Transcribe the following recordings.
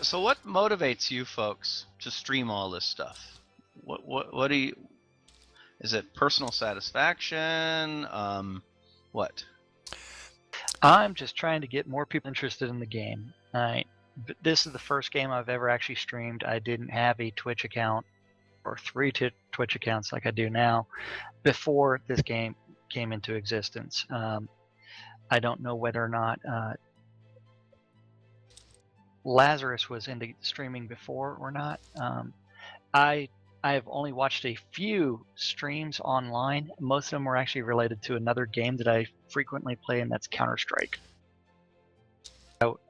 So what motivates you folks to stream all this stuff? What do you? Is it personal satisfaction? What? I'm just trying to get more people interested in the game. This is the first game I've ever actually streamed. I didn't have a Twitch account or three Twitch accounts like I do now before this game came into existence. I don't know whether or not Lazarus was into streaming before or not. I have only watched a few streams online. Most of them were actually related to another game that I frequently play, and that's Counter-Strike.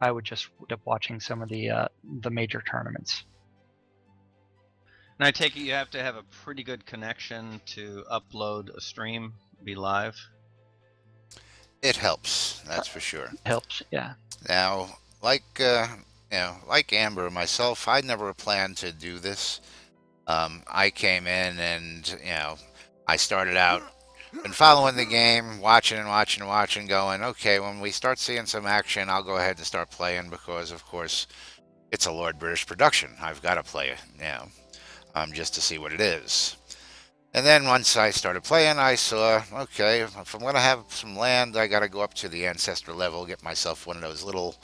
I would just end up watching some of the major tournaments. And I take it you have to have a pretty good connection to upload a stream, be live. It helps, that's for sure. Helps, yeah. Now, like like Amber and myself, I never planned to do this. I came in and I started out been following the game, watching and watching and watching, going, okay, when we start seeing some action, I'll go ahead and start playing because, of course, it's a Lord British production. I've got to play it now, just to see what it is. And then once I started playing, I saw, okay, if I'm going to have some land, I got to go up to the ancestor level, get myself one of those little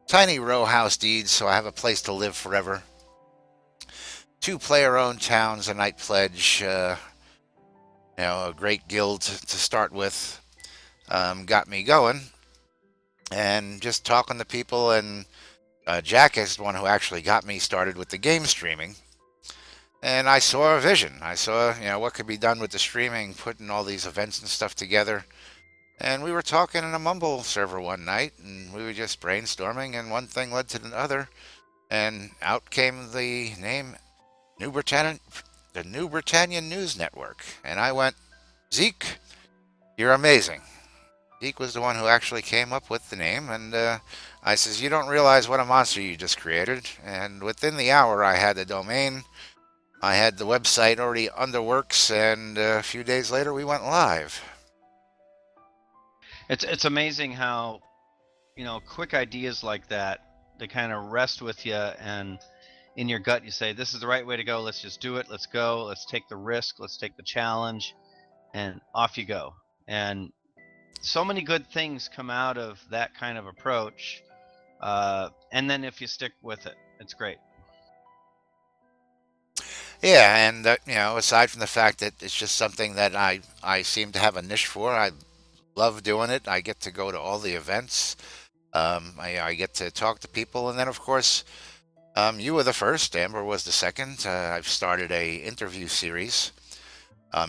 tiny row house deeds so I have a place to live forever. 2 player-owned towns, a night pledge, a great guild to start with, got me going. And just talking to people, and Jack is the one who actually got me started with the game streaming. And I saw a vision. I saw, what could be done with the streaming, putting all these events and stuff together. And we were talking in a Mumble server one night, and we were just brainstorming, and one thing led to another, and out came the name the New Britannia News Network. And I went, Zeke, you're amazing. Zeke was the one who actually came up with the name, and I says, you don't realize what a monster you just created. And within the hour, I had the domain, I had the website already under works, and a few days later, we went live. It's amazing how, quick ideas like that, they kind of rest with you, and in your gut you say, this is the right way to go, let's just do it, let's go, let's take the risk, let's take the challenge, and off you go. And so many good things come out of that kind of approach, and then if you stick with it, it's great. Yeah, and aside from the fact that it's just something that I seem to have a niche for, I love doing it. I get to go to all the events. I get to talk to people, and then of course, you were the first. Amber was the second. I've started a interview series,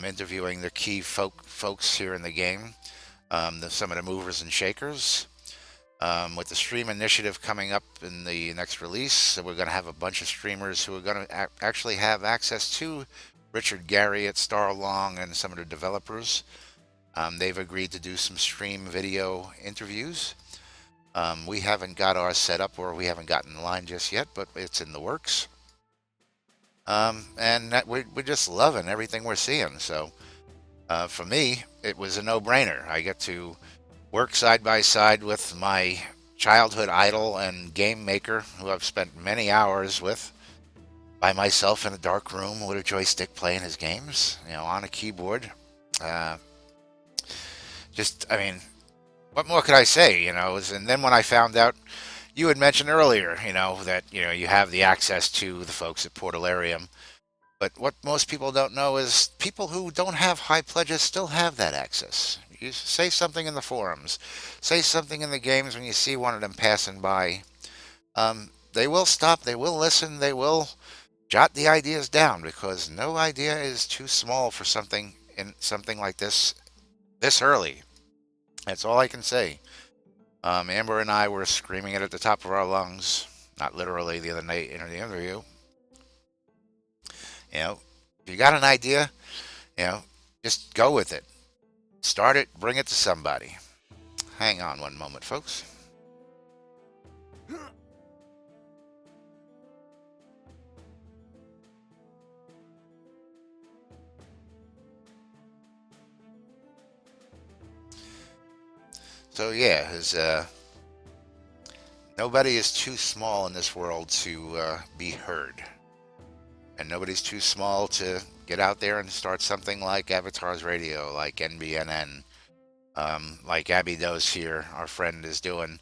interviewing the key folks here in the game, some of the movers and shakers. With the stream initiative coming up in the next release, so we're going to have a bunch of streamers who are going to actually have access to Richard Gary at Starlong and some of the developers. They've agreed to do some stream video interviews. We haven't got ours set up, or we haven't gotten in line just yet, but it's in the works. And we're just loving everything we're seeing. So for me, it was a no-brainer. I get to work side by side with my childhood idol and game maker, who I've spent many hours with, by myself in a dark room with a joystick playing his games, on a keyboard. What more could I say? And then when I found out, you had mentioned earlier, that you have the access to the folks at Portalarium. But what most people don't know is people who don't have high pledges still have that access. You say something in the forums, say something in the games when you see one of them passing by. They will stop, they will listen, they will jot the ideas down, because no idea is too small for something like this early. That's all I can say. Amber and I were screaming it at the top of our lungs, not literally the other night in the interview. If you got an idea, just go with it. Start it, bring it to somebody. Hang on one moment, folks. So yeah, Nobody is too small in this world to be heard. And nobody's too small to get out there and start something like Avatars Radio, like NBNN, like Abby Does here, our friend is doing.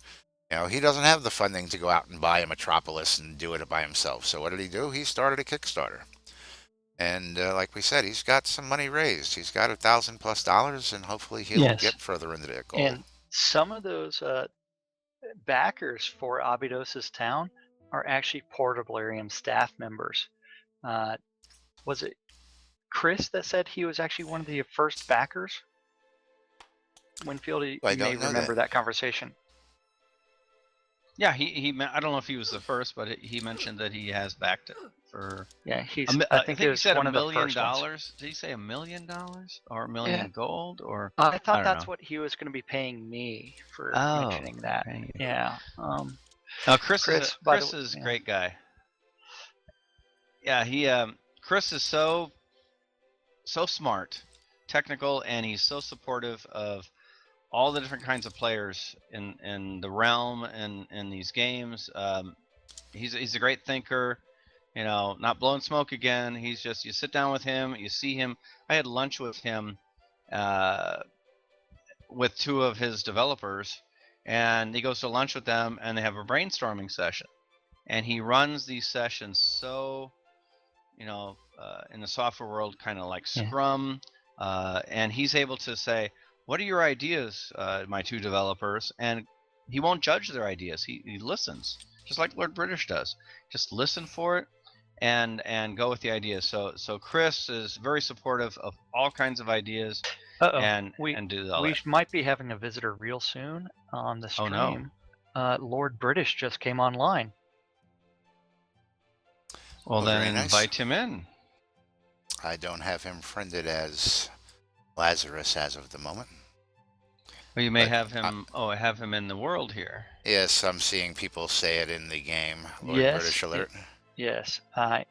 You know, he doesn't have the funding to go out and buy a Metropolis and do it by himself. So what did he do? He started a Kickstarter. And like we said, he's got some money raised. He's got $1,000+ and hopefully he'll Yes. get further into that goal. And some of those backers for Abidos's town are actually Portablarium staff members. Was it Chris that said he was actually one of the first backers? Winfield, you I may don't know remember that. that conversation. Yeah, I don't know if he was the first, but he mentioned that he has backed it for. Yeah, he's. I I think he it was said one $1 of the million. first ones. Did he say $1 million or $1 million gold or? I thought don't that's know. what he was going to be paying me for Oh, mentioning that. right. Yeah. No, Chris Chris, by is the- a yeah. great guy. Yeah, Chris is so smart, technical, and he's so supportive of all the different kinds of players in the realm and in these games. He's a great thinker. You know, not blowing smoke again. He's just, you sit down with him, you see him. I had lunch with him with two of his developers, and he goes to lunch with them, and they have a brainstorming session. And he runs these sessions so, in the software world, kind of like Scrum. And he's able to say, what are your ideas, my two developers? And he won't judge their ideas. He listens, just like Lord British does. Just listen for it and go with the ideas. So Chris is very supportive of all kinds of ideas. And do all we that. might be having a visitor real soon on the stream. Oh, no. Lord British just came online. Well, then nice. invite him in. I don't have him friended as Lazarus as of the moment. Well, you may have him. Have him in the world here. Yes, I'm seeing people say it in the game. Lord British alert. Yes, I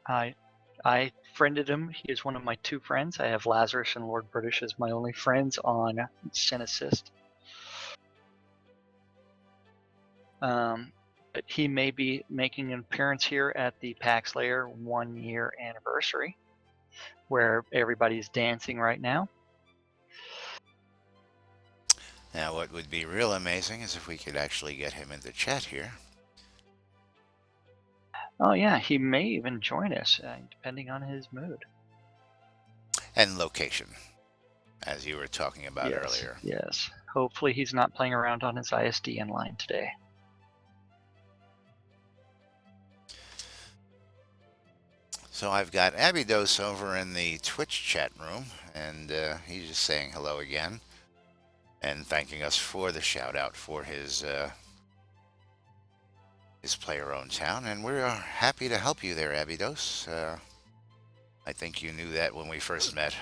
friended him. He is one of my two friends. I have Lazarus and Lord British as my only friends on Synassist. But he may be making an appearance here at the PaxLair 1-year anniversary, where everybody's dancing right now. Now, what would be real amazing is if we could actually get him in the chat here. Oh yeah, he may even join us, depending on his mood. And location, as you were talking about earlier. Yes. Hopefully he's not playing around on his ISDN line today. So I've got Abydos over in the Twitch chat room, and he's just saying hello again and thanking us for the shout out for his player-owned town, and we're happy to help you there, Abydos. I think you knew that when we first met.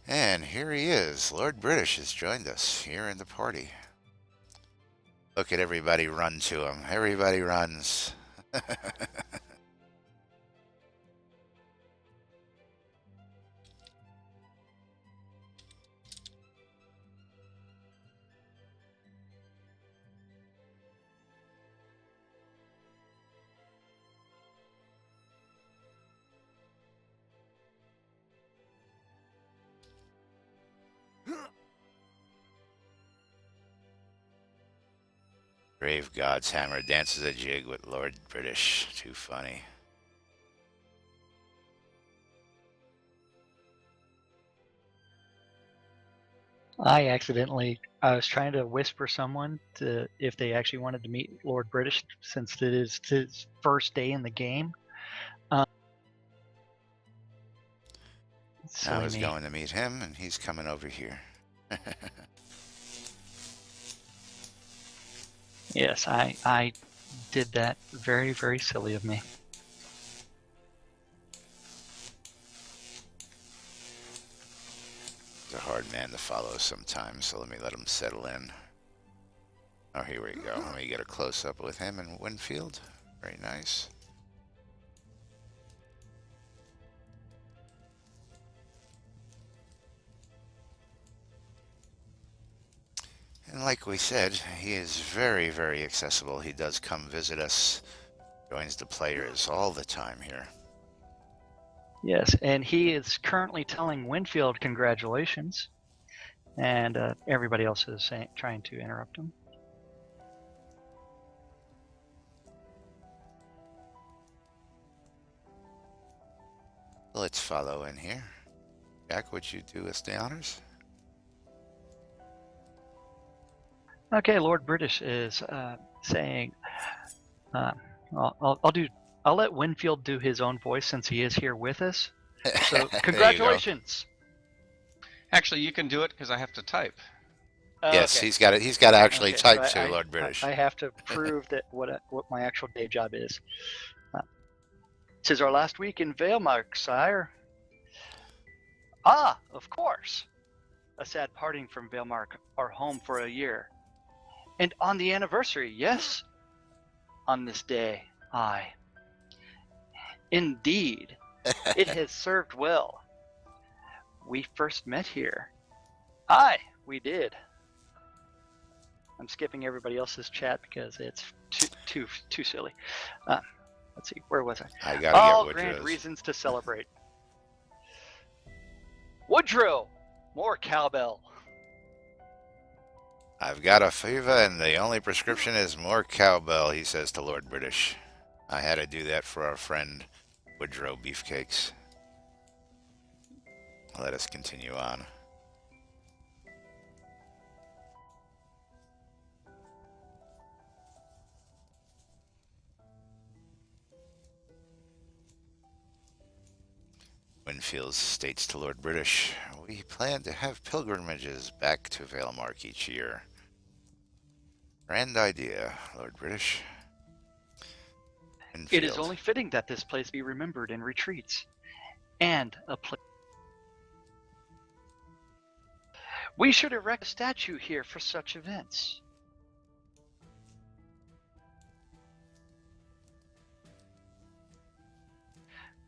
And here he is. Lord British has joined us here in the party. Look at everybody run to him. Everybody runs. Grave God's Hammer dances a jig with Lord British. Too funny. I was trying to whisper someone to if they actually wanted to meet Lord British, since it is his first day in the game. I was going to meet him, and he's coming over here. Yes, I did that. Very, very silly of me. He's a hard man to follow sometimes, so let me let him settle in. Oh, here we go. Let me get a close-up with him in Winfield. Very nice. And like we said, he is very, very accessible. He does come visit us, joins the players all the time here. Yes, and he is currently telling Winfield congratulations, and everybody else is trying to interrupt him. Let's follow in here. Jack, would you do us the honors? Okay, Lord British is saying, I'll let Winfield do his own voice since he is here with us. So congratulations. Actually, you can do it because I have to type. Yes, Okay. he's got it. He's got to actually Okay, type so to Lord British. I have to prove that what my actual day job is. Tis our last week in Valemark, sire. Ah, of course. A sad parting from Valemark, our home for a year. And on the anniversary, yes? On this day, aye. Indeed, it has served well. We first met here. Aye, we did. I'm skipping everybody else's chat because it's too silly. Let's see, where was I? I gotta All get grand Woodrow's. reasons to celebrate. Woodrow, more cowbell. I've got a fever, and the only prescription is more cowbell, he says to Lord British. I had to do that for our friend Woodrow Beefcakes. Let us continue on. Winfield states to Lord British, we plan to have pilgrimages back to Valemark each year. Grand idea, Lord British. It is Winfield. only fitting that this place be remembered in retreats, and a place. We should erect a statue here for such events.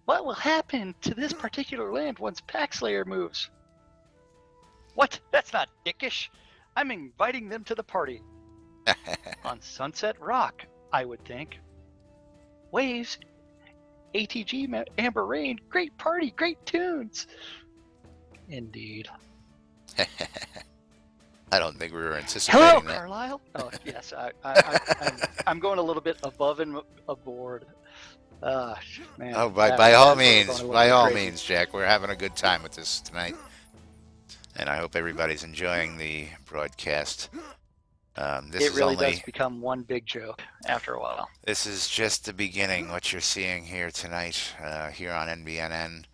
What will happen to this particular land once PaxLair moves? What? That's not dickish. I'm inviting them to the party. On Sunset Rock, I would think. Waves, ATG, Amber Rain, great party, great tunes. Indeed. I don't think we were anticipating Hello, that. Carlisle. Oh, yes, I'm going a little bit above and aboard. Man. Oh, by That's all going a means, little by bit all crazy. means, Jack. We're having a good time with this tonight, and I hope everybody's enjoying the broadcast. This It is really only does become one big joke after a while. this is just the beginning. What you're seeing here tonight, here on NBNN,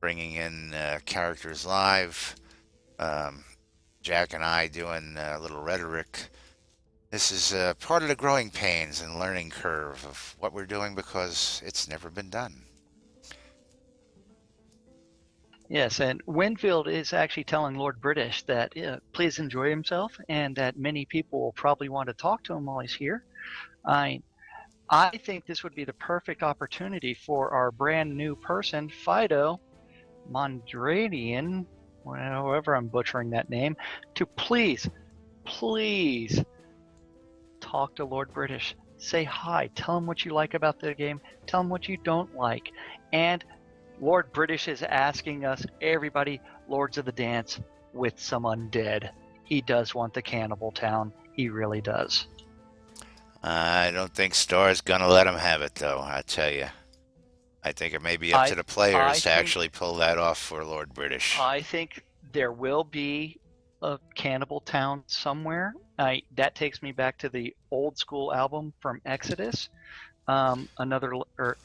bringing in characters live. Jack and I doing a little rhetoric. This is part of the growing pains and learning curve of what we're doing because it's never been done. Yes, and Winfield is actually telling Lord British that please enjoy himself, and that many people will probably want to talk to him while he's here. I think this would be the perfect opportunity for our brand new person, Fido Mondradian, however I'm butchering that name, to please talk to Lord British. Say hi. Tell him what you like about the game. Tell him what you don't like. And Lord British is asking us, everybody, Lords of the Dance, with some undead. He does want the cannibal town. He really does. I don't think Star's gonna let him have it, though. I tell you, I think it may be up to the players to actually pull that off for Lord British. I think there will be a cannibal town somewhere. That takes me back to the old school album from Exodus, a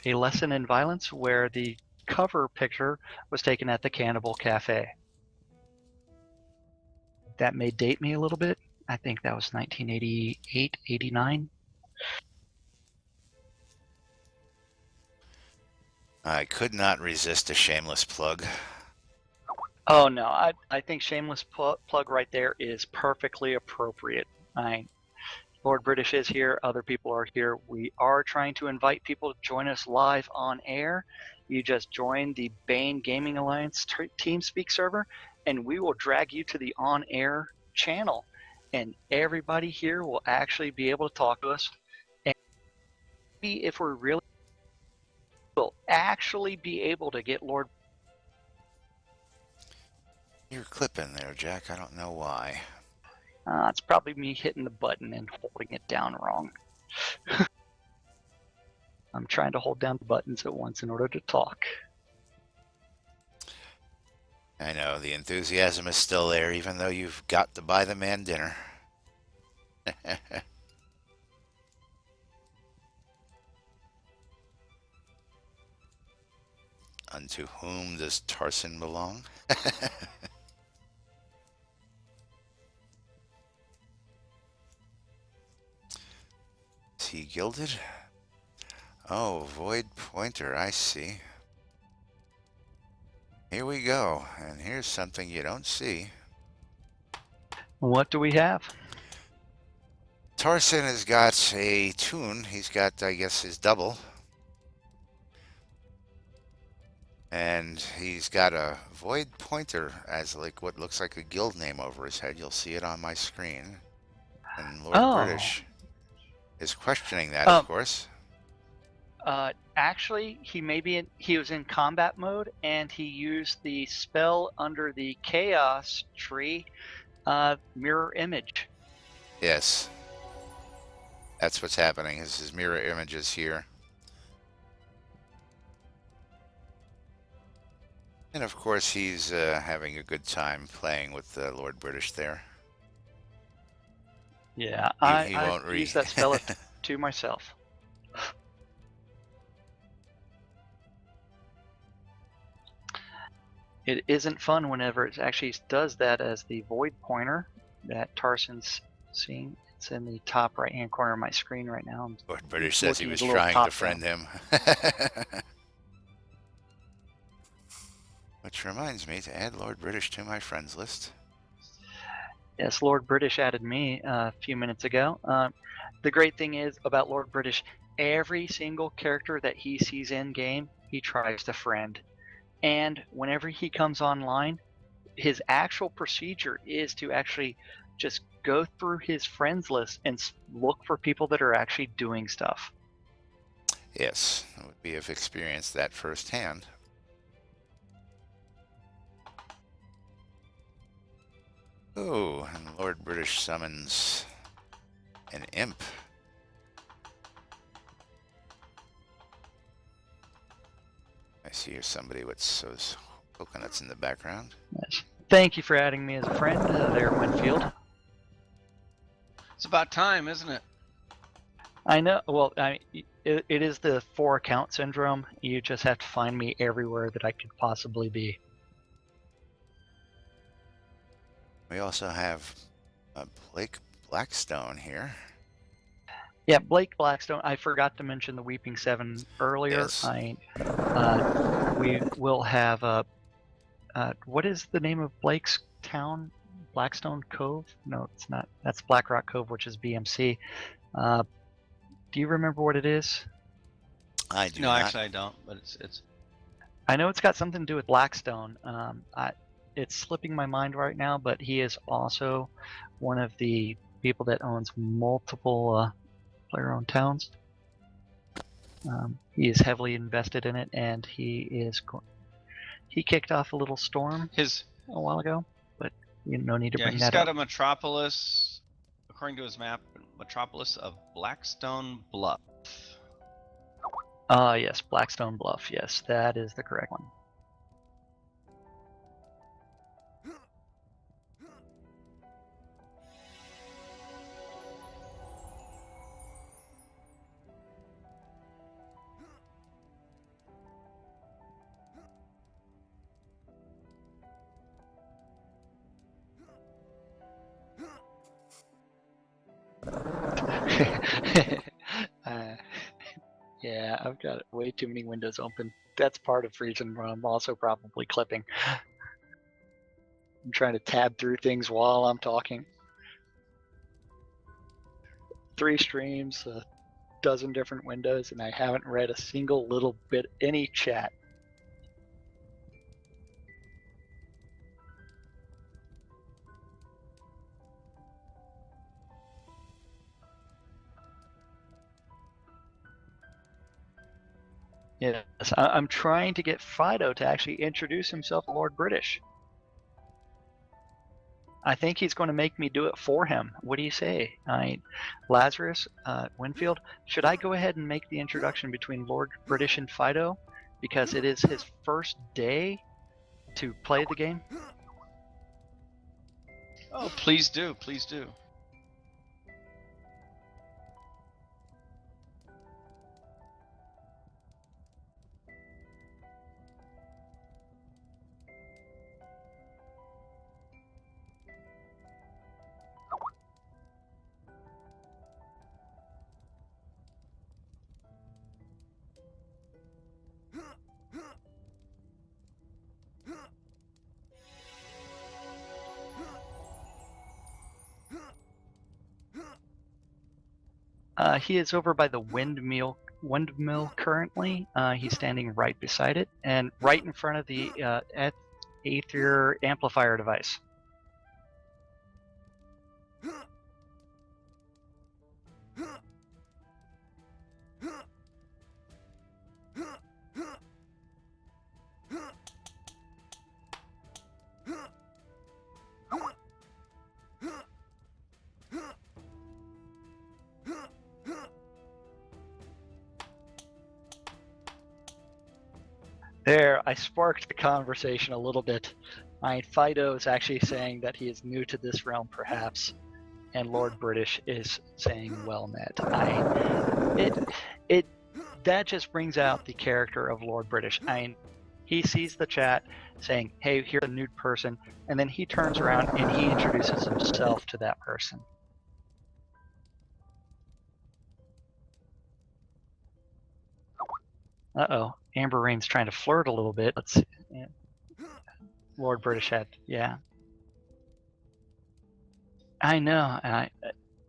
lesson in violence, where the cover picture was taken at the Cannibal Cafe. That may date me a little bit. I think that was 1988, 89. I could not resist a shameless plug. Oh no, I think shameless plug right there is perfectly appropriate. Lord British is here, other people are here. We are trying to invite people to join us live on air. You just join the Bane Gaming Alliance TeamSpeak server, and we will drag you to the on-air channel. and everybody here will actually be able to talk to us. And maybe if we're really, we'll actually be able to get Lord. You're clipping there, Jack. I don't know why. It's probably me hitting the button and holding it down wrong. I'm trying to hold down the buttons at once in order to talk. I know, the enthusiasm is still there, even though you've got to buy the man dinner. Unto whom does Tarson belong? Is he gilded? Oh, Void Pointer, I see. Here we go, and here's something you don't see. What do we have? Tarson has got a tune. He's got, I guess, his double. And he's got a Void Pointer as like what looks like a guild name over his head. You'll see it on my screen. And Lord British is questioning that, of course. Actually, he was in combat mode, and he used the spell under the Chaos tree, mirror image. Yes. That's what's happening, is his mirror images here. And of course, he's having a good time playing with Lord British there. Yeah, He won't read. Use that spell to myself. It isn't fun whenever it actually does that as the Void Pointer that Tarson's seeing. It's in the top right-hand corner of my screen right now. Lord British says he was looking at the little trying to top friend him. Which reminds me to add Lord British to my friends list. Yes, Lord British added me a few minutes ago. The great thing is about Lord British, every single character that he sees in game, he tries to friend. And whenever he comes online, his actual procedure is to actually just go through his friends list and look for people that are actually doing stuff. Yes, we have experienced that firsthand. Oh, and Lord British summons an imp. I see here's somebody with those coconuts in the background. Yes. Thank you for adding me as a friend there, Winfield. It's about time, isn't it? I know. Well, it is the 4 account syndrome. You just have to find me everywhere that I could possibly be. We also have Blake Blackstone here. Yeah, Blake Blackstone. I forgot to mention the Weeping Seven earlier. Yes. We will have what is the name of Blake's town? Blackstone Cove? No, it's not. That's Black Rock Cove, which is BMC. Do you remember what it is? I do No, not. actually I don't. But it's. I know it's got something to do with Blackstone. It's slipping my mind right now, but he is also one of the people that owns multiple player-owned towns. He is heavily invested in it, and he kicked off a little storm a while ago, but no need to bring that up. Yeah, he's got a metropolis, according to his map, metropolis of Blackstone Bluff. Yes, Blackstone Bluff. Yes, that is the correct one. Yeah, I've got way too many windows open. That's part of the reason why I'm also probably clipping. I'm trying to tab through things while I'm talking. 3 streams, a dozen different windows, and I haven't read a single little bit, any chat. Yes, I'm trying to get Fido to actually introduce himself to Lord British. I think he's going to make me do it for him. What do you say? Lazarus, Winfield, should I go ahead and make the introduction between Lord British and Fido? Because it is his first day to play the game? Oh, please do, please do. He is over by the windmill currently. He's standing right beside it and right in front of the Aether amplifier device. There, I sparked the conversation a little bit. Fido is actually saying that he is new to this realm, perhaps, and Lord British is saying, "Well met." That just brings out the character of Lord British. He sees the chat saying, "Hey, here's a new person," and then he turns around and he introduces himself to that person. Uh-oh, Amber Rain's trying to flirt a little bit. Let's see. Yeah. Lord British had, yeah. I know, and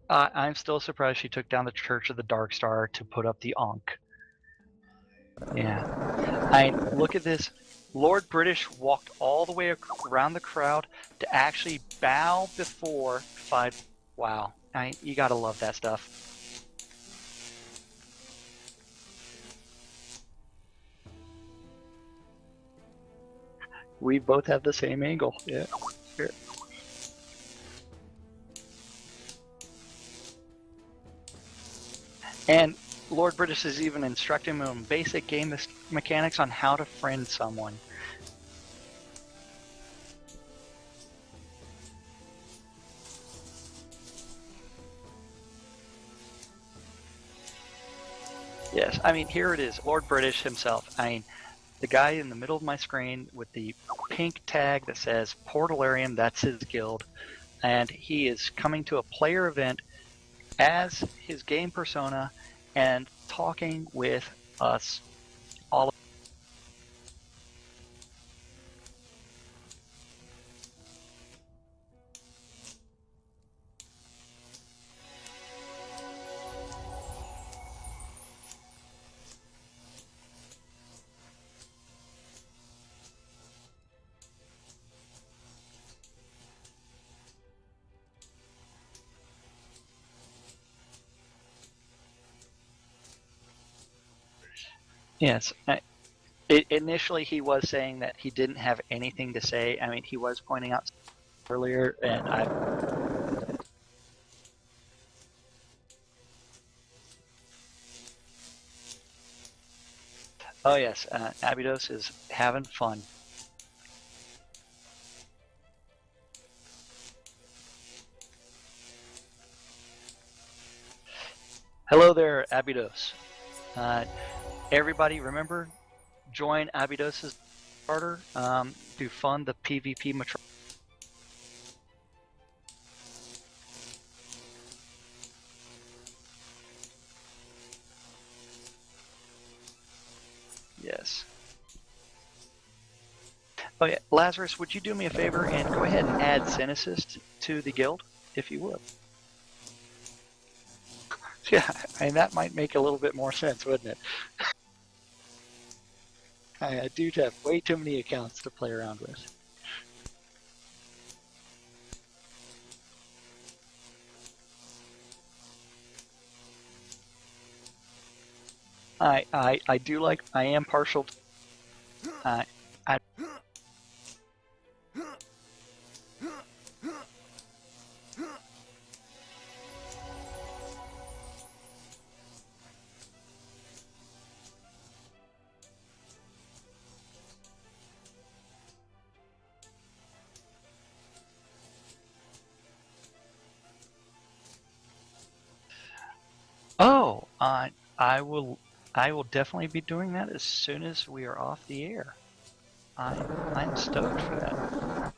I'm still surprised she took down the Church of the Dark Star to put up the Ankh. Yeah. Look at this. Lord British walked all the way around the crowd to actually bow before Fido. Wow. You gotta love that stuff. We both have the same angle. Yeah. Here. And Lord British is even instructing him on basic game mechanics on how to friend someone. Yes, here it is, Lord British himself. The guy in the middle of my screen with the pink tag that says Portalarian, that's his guild. And he is coming to a player event as his game persona and talking with us all. Yes. Initially, he was saying that he didn't have anything to say. He was pointing out earlier, and oh yes, Abydos is having fun. Hello there, Abydos. Everybody, remember, join Abydos' charter to fund the PvP metro. Yes. Oh yeah, Lazarus, would you do me a favor and go ahead and add Cynicist to the guild, if you would? Yeah, that might make a little bit more sense, wouldn't it? I do have way too many accounts to play around with. I do like. I am partial. I Oh, I will. I will definitely be doing that as soon as we are off the air. I'm stoked for that.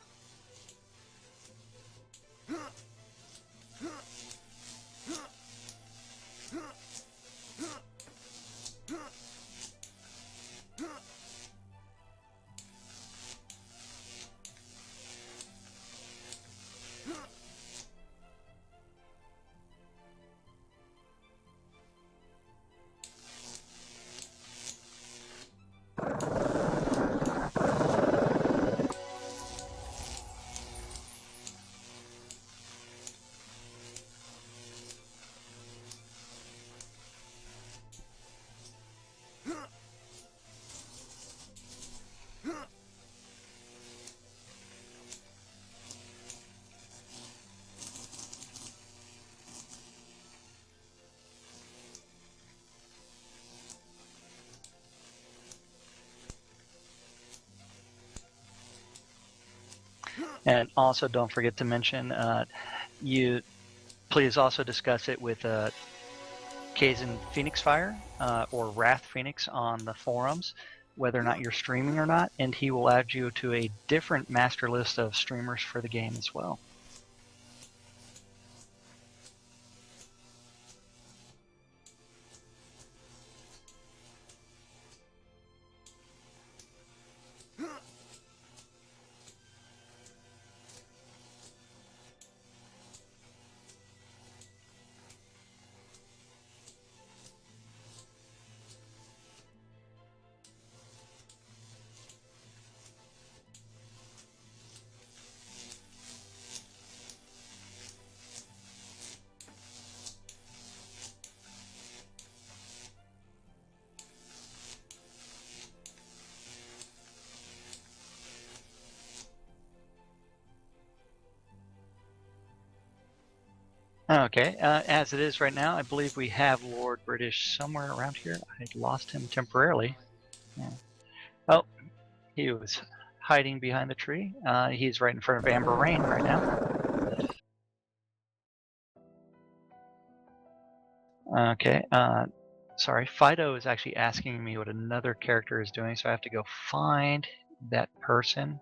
And also, don't forget to mention you. Please also discuss it with Kaizen Phoenix Fire or Wrath Phoenix on the forums, whether or not you're streaming or not, and he will add you to a different master list of streamers for the game as well. Okay, as it is right now, I believe we have Lord British somewhere around here. I lost him temporarily. Yeah. Oh, he was hiding behind the tree. He's right in front of Amber Rain right now. Okay, sorry, Fido is actually asking me what another character is doing, so I have to go find that person.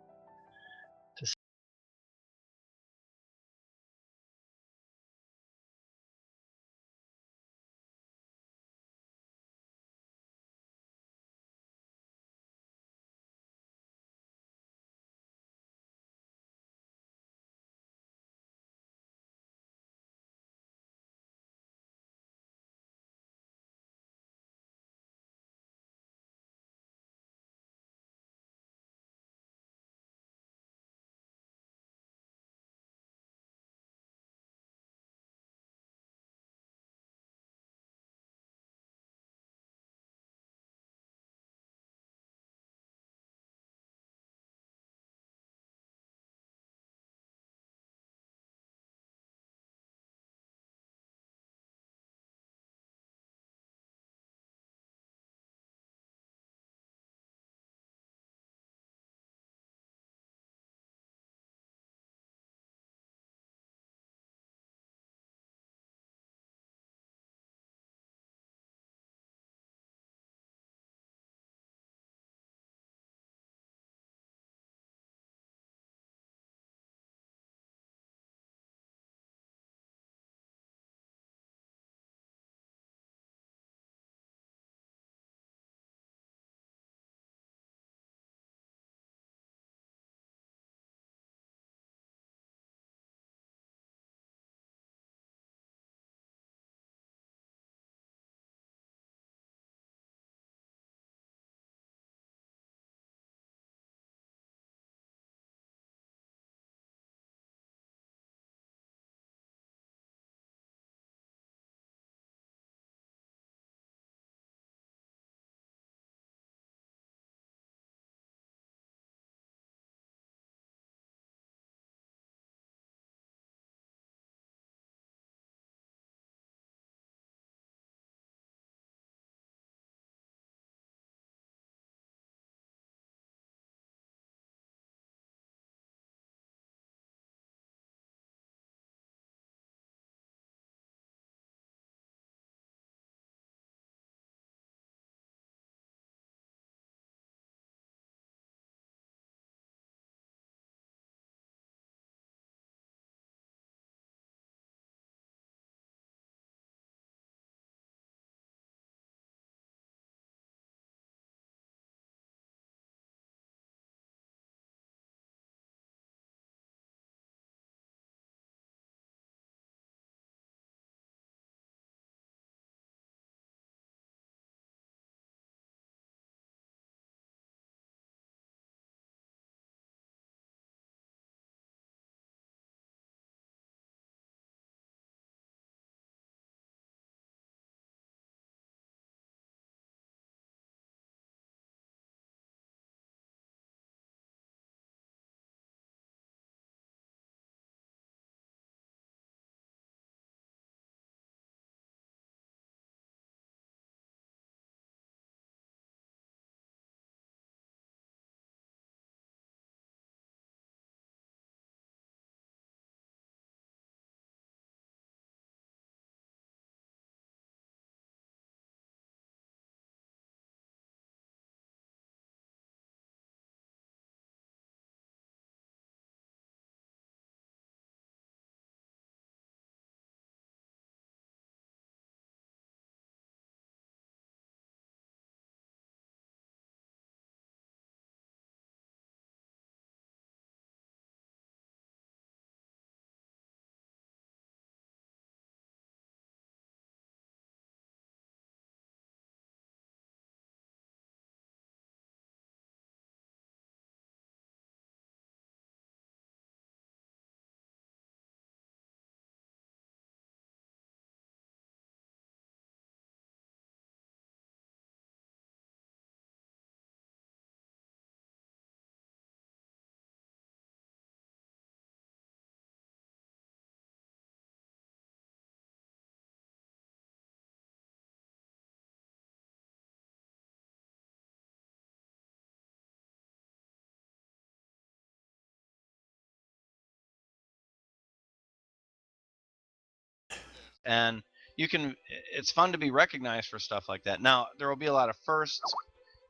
and it's fun to be recognized for stuff like that. Now, there will be a lot of firsts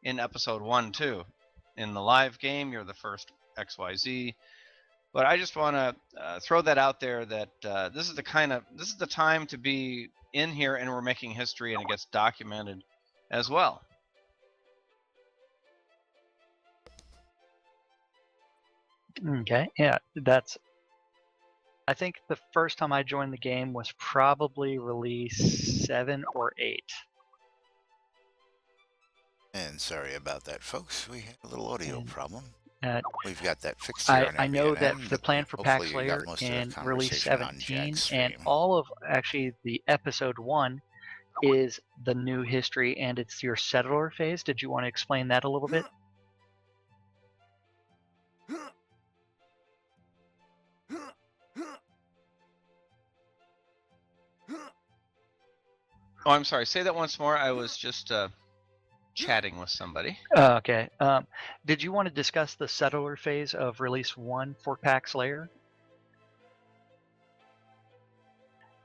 in episode 1 too. In the live game, you're the first XYZ. But I just want to throw that out there that this is the time to be in here, and we're making history, and it gets documented as well. Okay, yeah, I think the first time I joined the game was probably release 7 or 8. And sorry about that, folks. We had a little audio problem. Uh, We've got that fixed here on I know that MBNN, the plan for hopefully you got PaxLair most of the in release conversation on 17 Jack's and stream. all of actually the episode 1 is the new history, and it's your settler phase. Did you want to explain that a little bit? Oh, I'm sorry. Say that once more. I was just chatting with somebody. Okay. Did you want to discuss the settler phase of release 1 for PaxLair?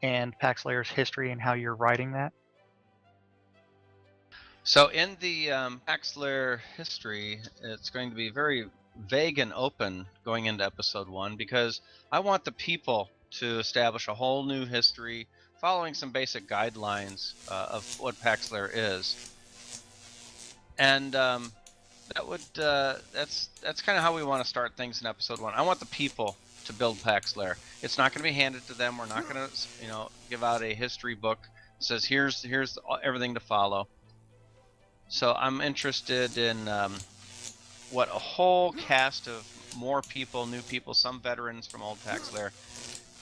And PaxLair's history and how you're writing that? So in the PaxLair history, it's going to be very vague and open going into episode 1, because I want the people to establish a whole new history following some basic guidelines of what PaxLair is. And that's kind of how we want to start things in episode 1. I want the people to build PaxLair. It's not going to be handed to them. We're not going to, give out a history book that says here's everything to follow. So I'm interested in what a whole cast of more people, new people, some veterans from old PaxLair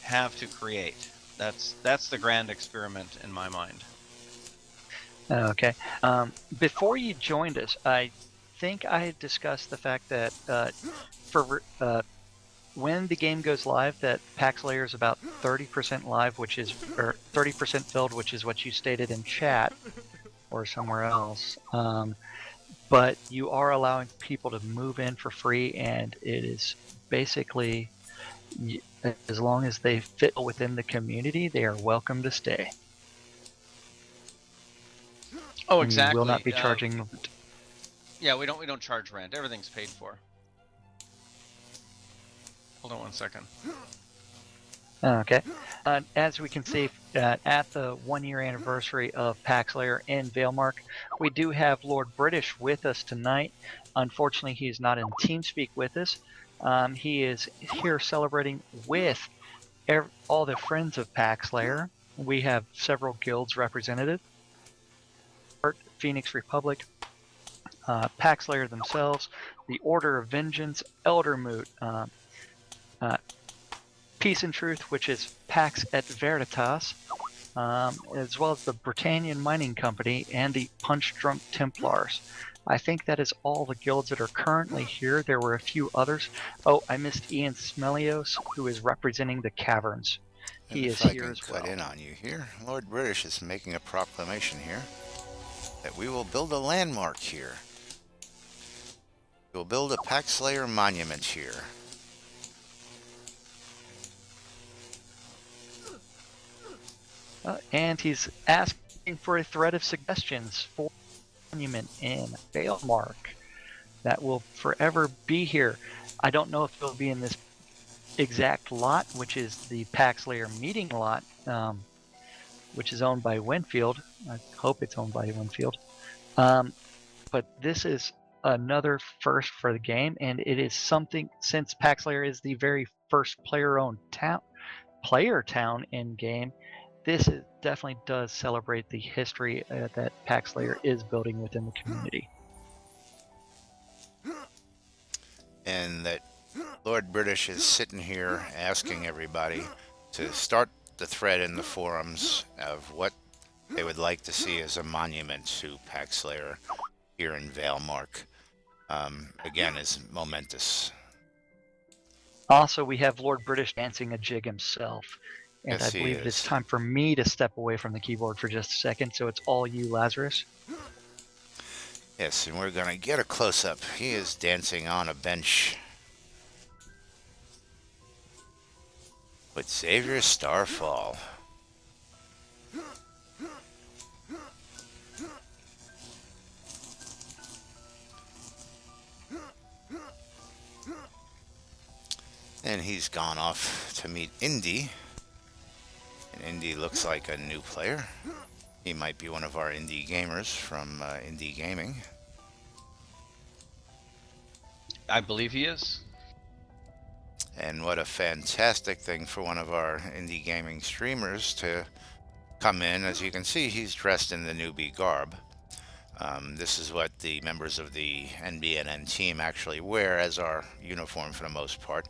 have to create. That's the grand experiment in my mind. Okay. Before you joined us, I think I had discussed the fact that when the game goes live, that PaxLair is about 30% live, or 30% filled, which is what you stated in chat or somewhere else. But you are allowing people to move in for free, and it is basically, as long as they fit within the community, they are welcome to stay. Oh, exactly. You will not be charging. Yeah, we don't charge rent. Everything's paid for. Hold on one second. Okay. As we can see, at the 1-year anniversary of PaxLair in Valemark, we do have Lord British with us tonight. Unfortunately, he's not in TeamSpeak with us. He is here celebrating with all the friends of PaxLair. We have several guilds represented. Phoenix Republic, PaxLair themselves, the Order of Vengeance, Eldermoot, Peace and Truth, which is Pax et Veritas, as well as the Britannia Mining Company and the Punch Drunk Templars. I think that is all the guilds that are currently here. There were a few others. Oh, I missed Ian Smelios, who is representing the Caverns. He is here as well. If I can cut in on you here, Lord British is making a proclamation here that we will build a landmark here. We'll build a PaxLair monument here. And he's asking for a thread of suggestions for a monument in Valemark that will forever be here. I don't know if it'll be in this exact lot, which is the PaxLair meeting lot, which is owned by Winfield. I hope it's owned by Winfield. But this is another first for the game, and it is something, since PaxLair is the very first player-owned player town in game, this definitely does celebrate the history that PaxLair is building within the community. And that Lord British is sitting here asking everybody to start the thread in the forums of what they would like to see as a monument to PaxLair here in Valemark. Again, is momentous. Also, we have Lord British dancing a jig himself. And Yes, I believe he it's is. time for me to step away from the keyboard for just a second, so it's all you, Lazarus. Yes, and we're going to get a close-up. He is dancing on a bench with Xavier Starfall. And he's gone off to meet Indy. And Indy looks like a new player. He might be one of our indie gamers from Indie Gaming. I believe he is. And what a fantastic thing for one of our indie gaming streamers to come in. As you can see, he's dressed in the newbie garb. This is what the members of the NBNN team actually wear as our uniform for the most part.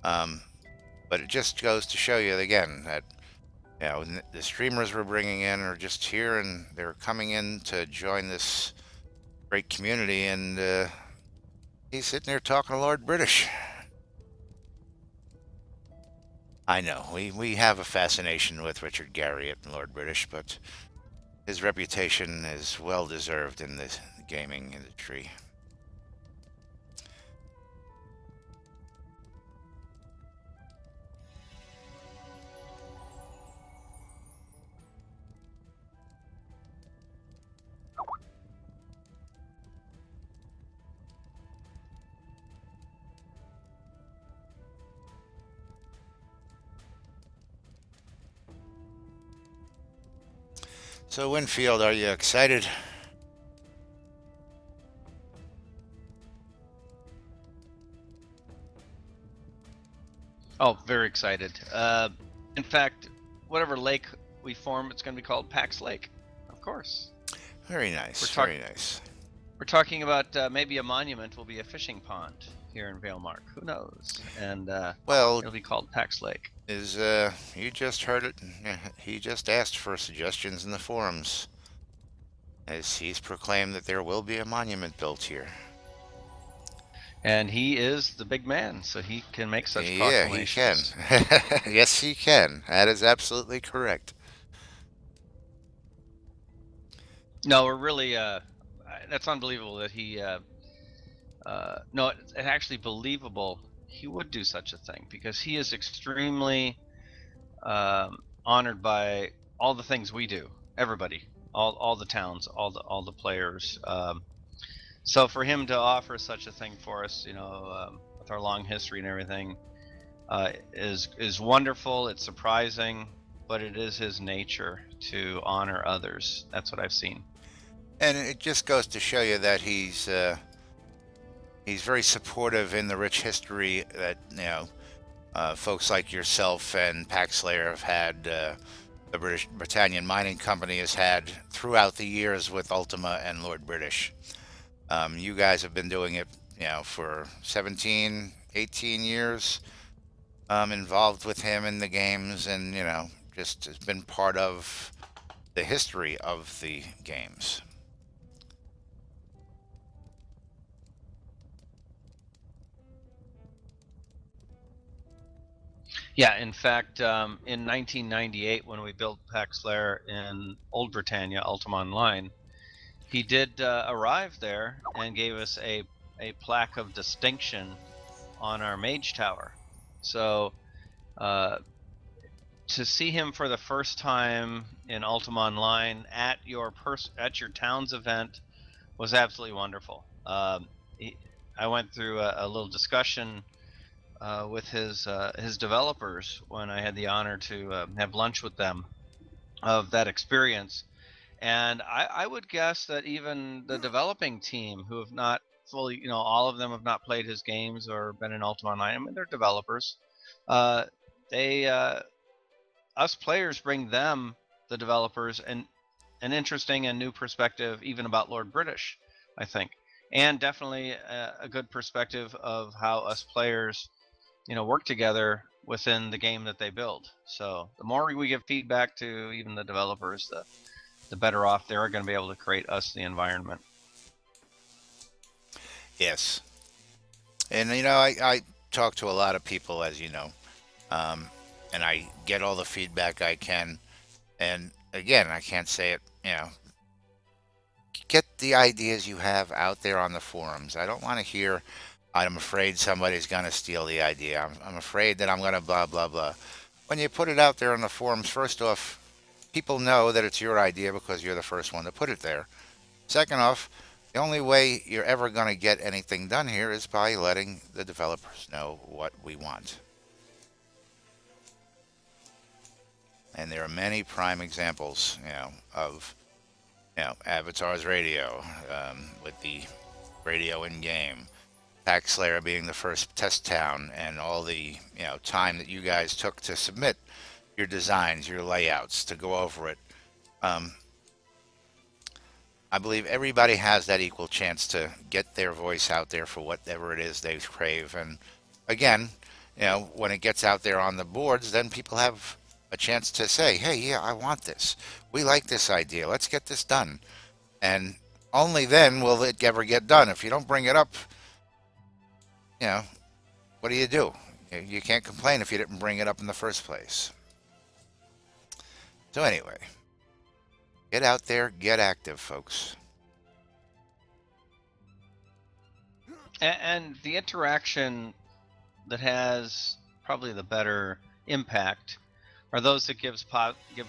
But it just goes to show you again that the streamers we're bringing in are just here and they're coming in to join this great community. And he's sitting there talking to Lord British. I know we have a fascination with Richard Garriott and Lord British, but his reputation is well deserved in the gaming industry. So Winfield, are you excited? Oh, very excited. In fact, whatever lake we form, it's going to be called Pax Lake, of course. Very nice. Very nice. We're talking about maybe a monument will be a fishing pond here in Valemark. Who knows? And well, it'll be called Pax Lake. You just heard it. He just asked for suggestions in the forums, as he's proclaimed that there will be a monument built here. And he is the big man, so he can make such proclamations. Yeah, he can. Yes, he can. That is absolutely correct. No, we're really. That's unbelievable that he. No, it's actually believable he would do such a thing, because he is extremely honored by all the things we do. Everybody, all the towns, all the players. So for him to offer such a thing for us, with our long history and everything, is wonderful. It's surprising, but it is his nature to honor others. That's what I've seen. And it just goes to show you that he's very supportive in the rich history that folks like yourself and PaxLair have had. The Britannia Mining Company has had throughout the years with Ultima and Lord British. You guys have been doing it, for 17, 18 years, involved with him in the games, and just has been part of the history of the games. Yeah, in fact, in 1998, when we built PaxLair in Old Britannia, Ultima Online, he did arrive there and gave us a plaque of distinction on our mage tower. So to see him for the first time in Ultima Online at your town's event was absolutely wonderful. I went through a little discussion with his developers when I had the honor to have lunch with them of that experience. And I would guess that even the developing team, who have not fully, all of them have not played his games or been in Ultima Online. I mean, they're developers. Us players bring them, the developers, an interesting and new perspective, even about Lord British, I think, and definitely a good perspective of how us players, work together within the game that they build. So the more we give feedback to even the developers, the better off they're going to be able to create us the environment. Yes. And, I talk to a lot of people, as you know, and I get all the feedback I can. And again, I can't say it, get the ideas you have out there on the forums. I don't want to hear, I'm afraid somebody's going to steal the idea. I'm afraid that I'm going to blah, blah, blah. When you put it out there on the forums, first off, people know that it's your idea because you're the first one to put it there. Second off, The only way you're ever going to get anything done here is by letting the developers know what we want. And there are many prime examples, of, Avatar's radio, with the radio in game, PaxLair being the first test town, and all the, time that you guys took to submit your designs, your layouts, to go over it. I believe everybody has that equal chance to get their voice out there for whatever it is they crave. And again, when it gets out there on the boards, then people have a chance to say, hey, yeah, I want this. We like this idea. Let's get this done. And only then will it ever get done. If you don't bring it up, what do? You can't complain if you didn't bring it up in the first place. So anyway, get out there, get active, folks. And the interaction that has probably the better impact are those that give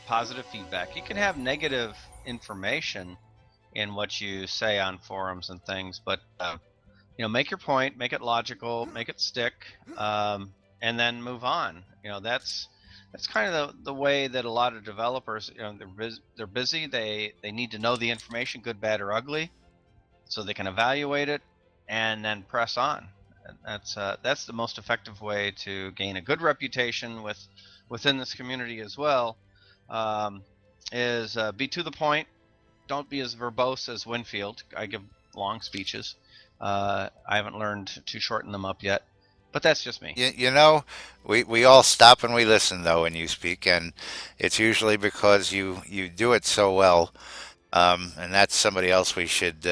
positive feedback. You can have negative information in what you say on forums and things, but make your point, make it logical, make it stick, and then move on. That's kind of the way that a lot of developers, they're busy. They need to know the information, good, bad, or ugly, so they can evaluate it and then press on. And that's the most effective way to gain a good reputation within this community as well. Is be to the point. Don't be as verbose as Winfield. I give long speeches. I haven't learned to shorten them up yet. But that's just me. We all stop and we listen, though, when you speak, and it's usually because you do it so well. And that's somebody else we should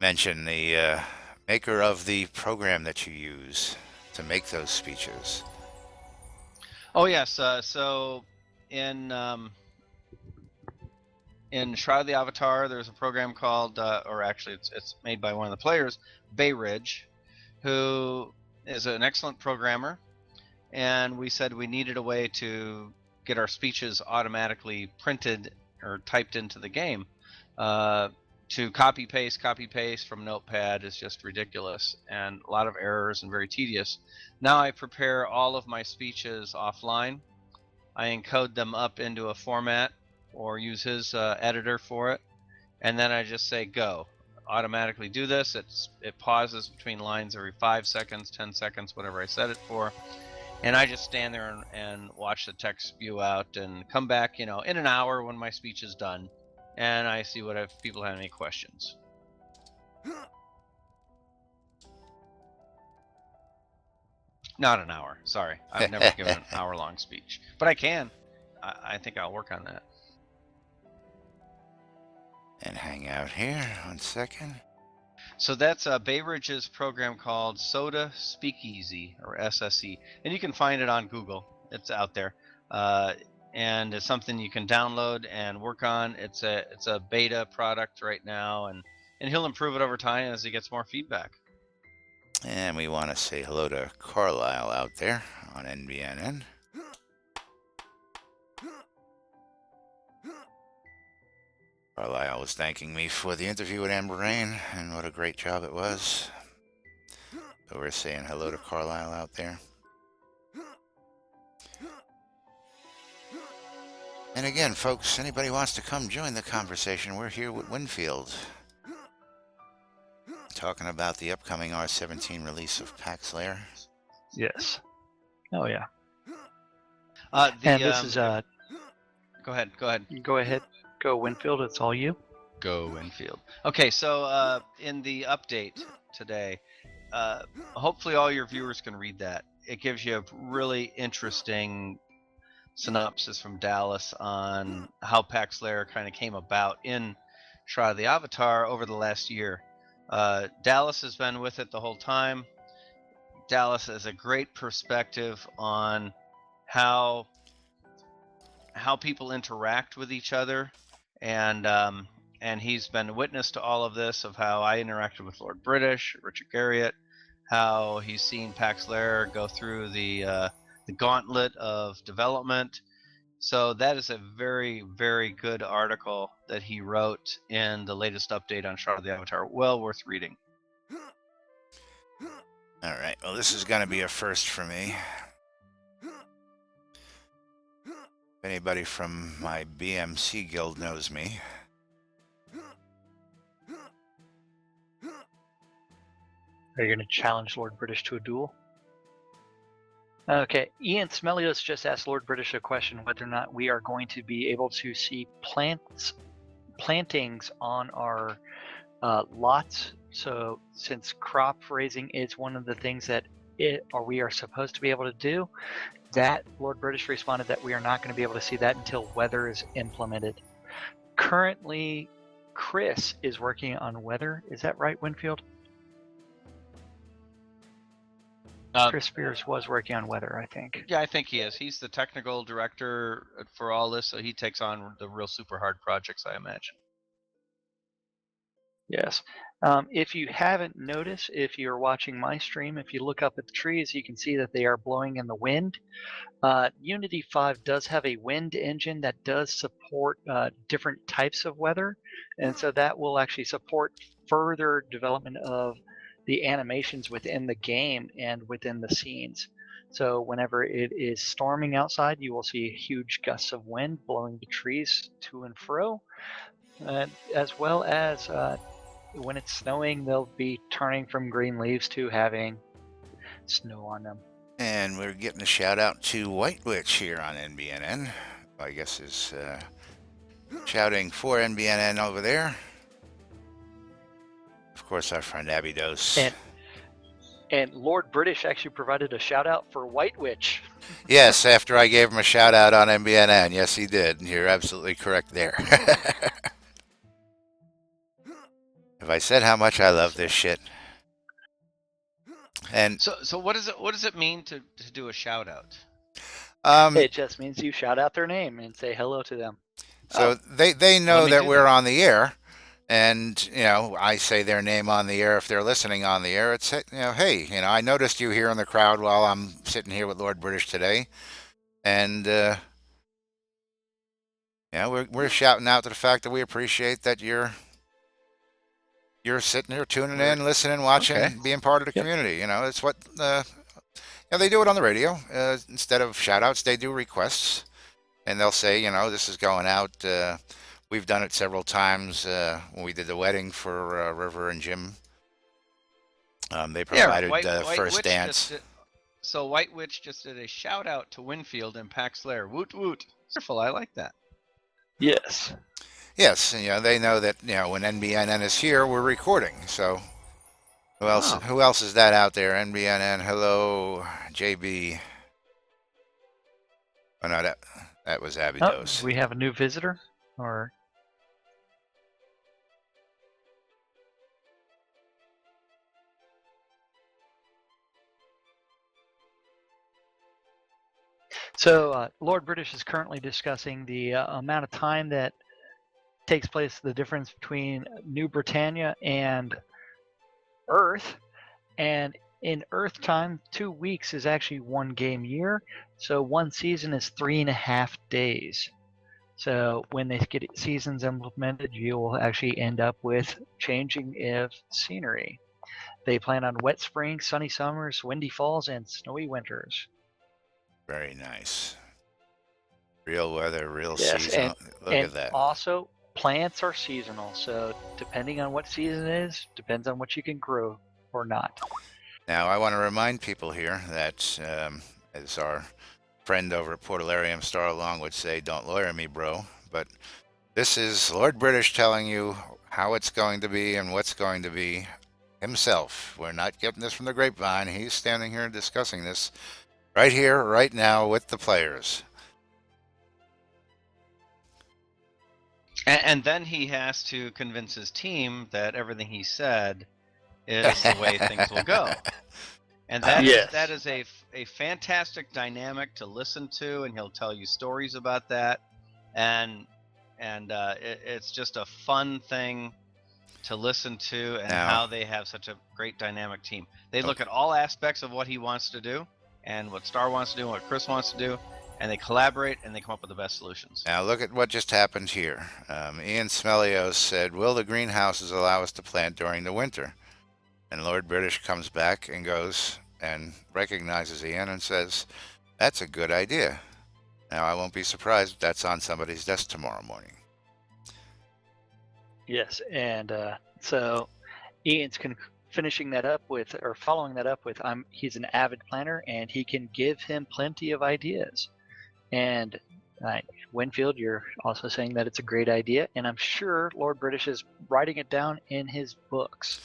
mention, the maker of the program that you use to make those speeches. Oh, yes. So in Shroud of the Avatar, there's a program called, or actually it's made by one of the players, Bay Ridge, who is an excellent programmer, and we said we needed a way to get our speeches automatically printed or typed into the game. To copy paste from Notepad is just ridiculous, and a lot of errors and very tedious. Now I prepare all of my speeches offline. I encode them up into a format or use his editor for it, and then I just say go. Automatically do this. It pauses between lines every 5 seconds, 10 seconds, whatever I set it for, and I just stand there and watch the text spew out and come back, in an hour when my speech is done, and I see if people have any questions. Not an hour. Sorry, I've never given an hour-long speech, but I can. I think I'll work on that. And hang out here 1 second. So that's Bay Ridge's program called Soda Speakeasy, or SSE, and you can find it on Google. It's out there, and it's something you can download and work on. It's a beta product right now, and he'll improve it over time as he gets more feedback. And we want to say hello to Carlisle out there on NBNN. Carlisle was thanking me for the interview with Amber Rain, and what a great job it was. So we're saying hello to Carlisle out there. And again, folks, anybody wants to come join the conversation, we're here with Winfield, talking about the upcoming R17 release of PaxLair. Yes. Oh yeah. And this is Go ahead. Go ahead. Go Winfield. It's all you. Go Winfield. Okay, so in the update today, hopefully all your viewers can read that. It gives you a really interesting synopsis from Dallas on how PaxLair kind of came about in Shroud of the Avatar over the last year. Dallas has been with it the whole time. Dallas has a great perspective on how people interact with each other, and he's been witness to all of this, of how I interacted with Lord British, Richard Garriott, how he's seen PaxLair go through the gauntlet of development, So that is a very, very good article that he wrote in the latest update on Shroud of the Avatar. Well worth reading. All right. Well, this is going to be a first for me. If anybody from my BMC guild knows me. Are you going to challenge Lord British to a duel? Okay, Ian Smelios just asked Lord British a question whether or not we are going to be able to see plantings on our lots. So since crop raising is one of the things that we are supposed to be able to do, that Lord British responded that we are not going to be able to see that until weather is implemented. Currently, Chris is working on weather. Is that right, Winfield? Chris Spears was working on weather, I think. Yeah, I think he is. He's the technical director for all this, so he takes on the real super hard projects, I imagine. Yes. If you haven't noticed, if you're watching my stream, if you look up at the trees, you can see that they are blowing in the wind. Unity 5 does have a wind engine that does support different types of weather, and so that will actually support further development of the animations within the game and within the scenes. So whenever it is storming outside, you will see huge gusts of wind blowing the trees to and fro, as well as when it's snowing, they'll be turning from green leaves to having snow on them. And we're getting a shout out to White Witch here on NBNN. I guess is shouting for NBNN over there. Of course, our friend Abby Dose. And Lord British actually provided a shout out for White Witch. Yes, after I gave him a shout out on NBNN. Yes, he did. You're absolutely correct there. Have I said how much I love this shit? And so what does it mean to do a shout out? It just means you shout out their name and say hello to them. So they know that we're on the air, and I say their name on the air if they're listening on the air. It's hey, I noticed you here in the crowd while I'm sitting here with Lord British today, and we're shouting out to the fact that we appreciate that you're sitting here tuning in, listening, watching, being part of the community. It's what they do it on the radio. Instead of shout outs, they do requests, and they'll say, this is going out. We've done it several times when we did the wedding for River and Jim. They provided first dance. So White Witch just did a shout out to Winfield and PaxLair. Woot woot. Wonderful. I like that. Yes. Yes, and they know that when NBNN is here, we're recording. So who else? Oh. Who else is that out there? NBNN. Hello, JB. Oh no, that was Abby Dose. We have a new visitor, or so Lord British is currently discussing the amount of time that takes place, the difference between New Britannia and Earth. And in Earth time, 2 weeks is actually 1 game year. So 1 season is 3.5 days. So when they get seasons implemented, you will actually end up with changing of scenery. They plan on wet springs, sunny summers, windy falls, and snowy winters. Very nice. Real weather, real season. Look at that. Also, plants are seasonal, so depending on what season it is, depends on what you can grow or not. Now, I want to remind people here that, as our friend over at Portalarium Star Along would say, don't lawyer me, bro. But this is Lord British telling you how it's going to be and what's going to be himself. We're not getting this from the grapevine. He's standing here discussing this right here, right now with the players. And then he has to convince his team that everything he said is the way things will go. And that is a fantastic dynamic to listen to, and he'll tell you stories about that. And it's just a fun thing to listen to, and how they have such a great dynamic team. They look at all aspects of what he wants to do, and what Star wants to do, and what Chris wants to do, and they collaborate and they come up with the best solutions. Now look at what just happened here. Ian Smelios said, "Will the greenhouses allow us to plant during the winter?" And Lord British comes back and goes and recognizes Ian and says, "That's a good idea." Now I won't be surprised if that's on somebody's desk tomorrow morning. Yes, and so Ian's finishing that up with, or following that up with, he's an avid planner and he can give him plenty of ideas. And Winfield, you're also saying that it's a great idea, and I'm sure Lord British is writing it down in his books.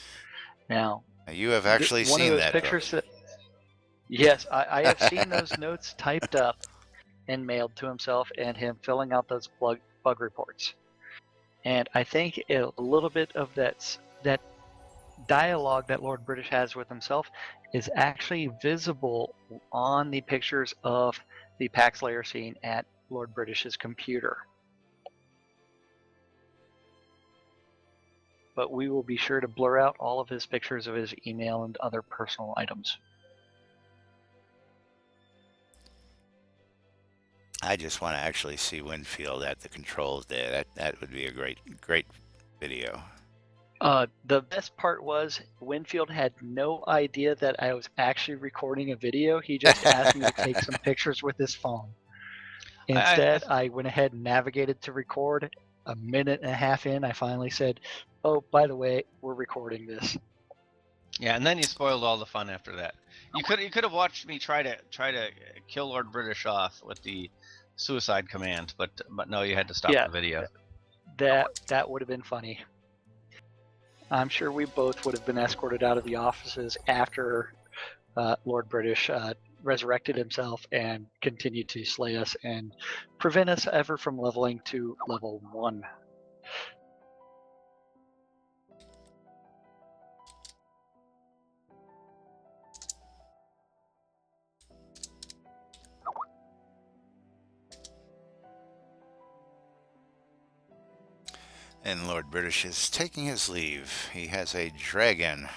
Now, You have actually one of seen those that pictures book. yes, I have seen those notes typed up and mailed to himself, and him filling out those bug reports. And I think a little bit of that dialogue that Lord British has with himself is actually visible on the pictures of the PaxLair scene at Lord British's computer. But we will be sure to blur out all of his pictures of his email and other personal items. I just want to actually see Winfield at the controls there. That would be a great video. The best part was Winfield had no idea that I was actually recording a video. He just asked me to take some pictures with his phone. Instead, I went ahead and navigated to record. A minute and a half in, I finally said, "Oh, by the way, we're recording this." Yeah, and then you spoiled all the fun after that. You could have watched me try to kill Lord British off with the suicide command, but no, you had to stop the video. That would have been funny. I'm sure we both would have been escorted out of the offices after Lord British resurrected himself and continued to slay us and prevent us ever from leveling to level 1. And Lord British is taking his leave. He has a dragon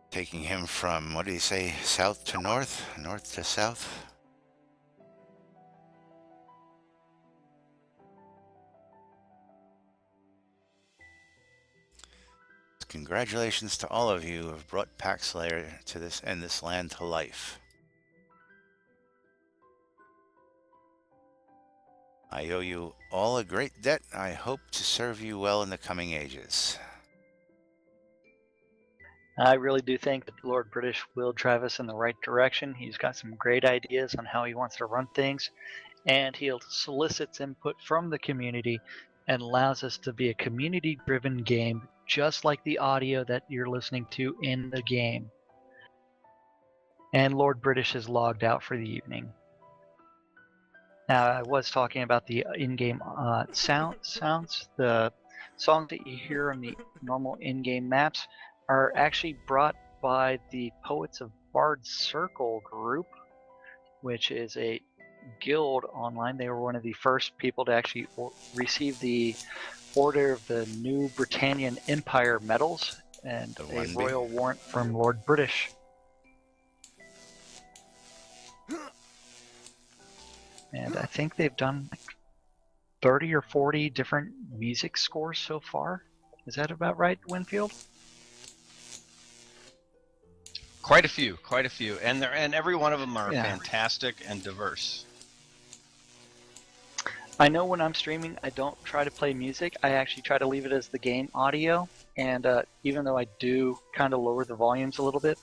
taking him from, what did he say, south to north, north to south? Congratulations to all of you who have brought PaxLair to this land to life. I owe you all a great debt. I hope to serve you well in the coming ages. I really do think that Lord British will drive us in the right direction. He's got some great ideas on how he wants to run things, and he solicits input from the community and allows us to be a community-driven game, just like the audio that you're listening to in the game. And Lord British is logged out for the evening. Now, I was talking about the in-game sounds. The songs that you hear on the normal in-game maps are actually brought by the Poets of Bard's Circle group, which is a guild online. They were one of the first people to actually receive the Order of the New Britannian Empire medals and a royal warrant from Lord British. And I think they've done like 30 or 40 different music scores so far. Is that about right, Winfield? Quite a few, and every one of them are fantastic and diverse. I know when I'm streaming, I don't try to play music. I actually try to leave it as the game audio, and even though I do kind of lower the volumes a little bit,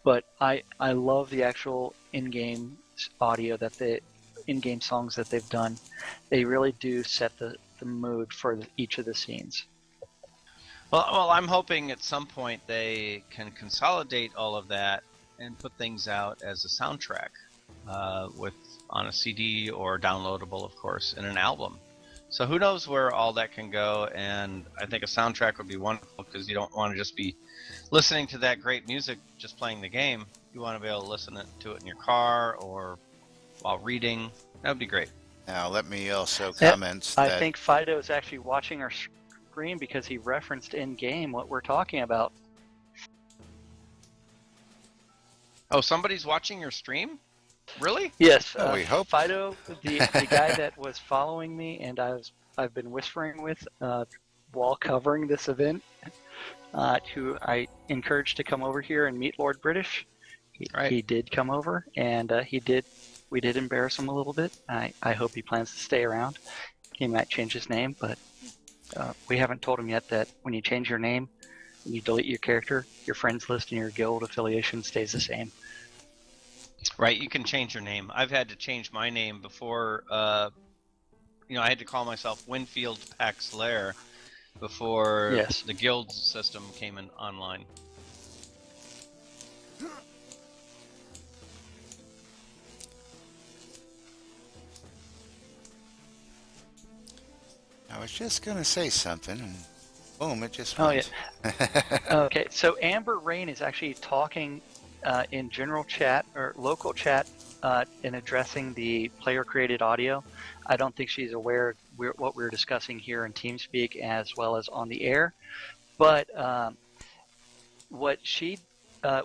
but I love the actual in-game audio that the in-game songs that they've done. They really do set the mood for each of the scenes. Well, I'm hoping at some point they can consolidate all of that and put things out as a soundtrack, on a CD or downloadable, of course, in an album. So who knows where all that can go? And I think a soundtrack would be wonderful because you don't want to just be listening to that great music just playing the game. You want to be able to listen to it in your car or while reading. That would be great. Now, let me also comment I think Fido is actually watching our screen because he referenced in-game what we're talking about. Oh, somebody's watching your stream? Really? Yes, Well, we hope. Fido, the guy that was following me and I've been whispering with while covering this event, who I encouraged to come over here and meet Lord British. Right. He did come over, and we did embarrass him a little bit. I hope he plans to stay around. He might change his name, but we haven't told him yet that when you change your name and you delete your character, your friends list and your guild affiliation stays the same. Right, you can change your name. I've had to change my name before. I had to call myself Winfield PaxLair before Yes. the guild system came in online. I was just going to say something, and boom, it just Oh, went. Okay, so Amber Rain is actually talking in general chat or local chat in addressing the player-created audio. I don't think she's aware of what we're discussing here in TeamSpeak as well as on the air. But what she,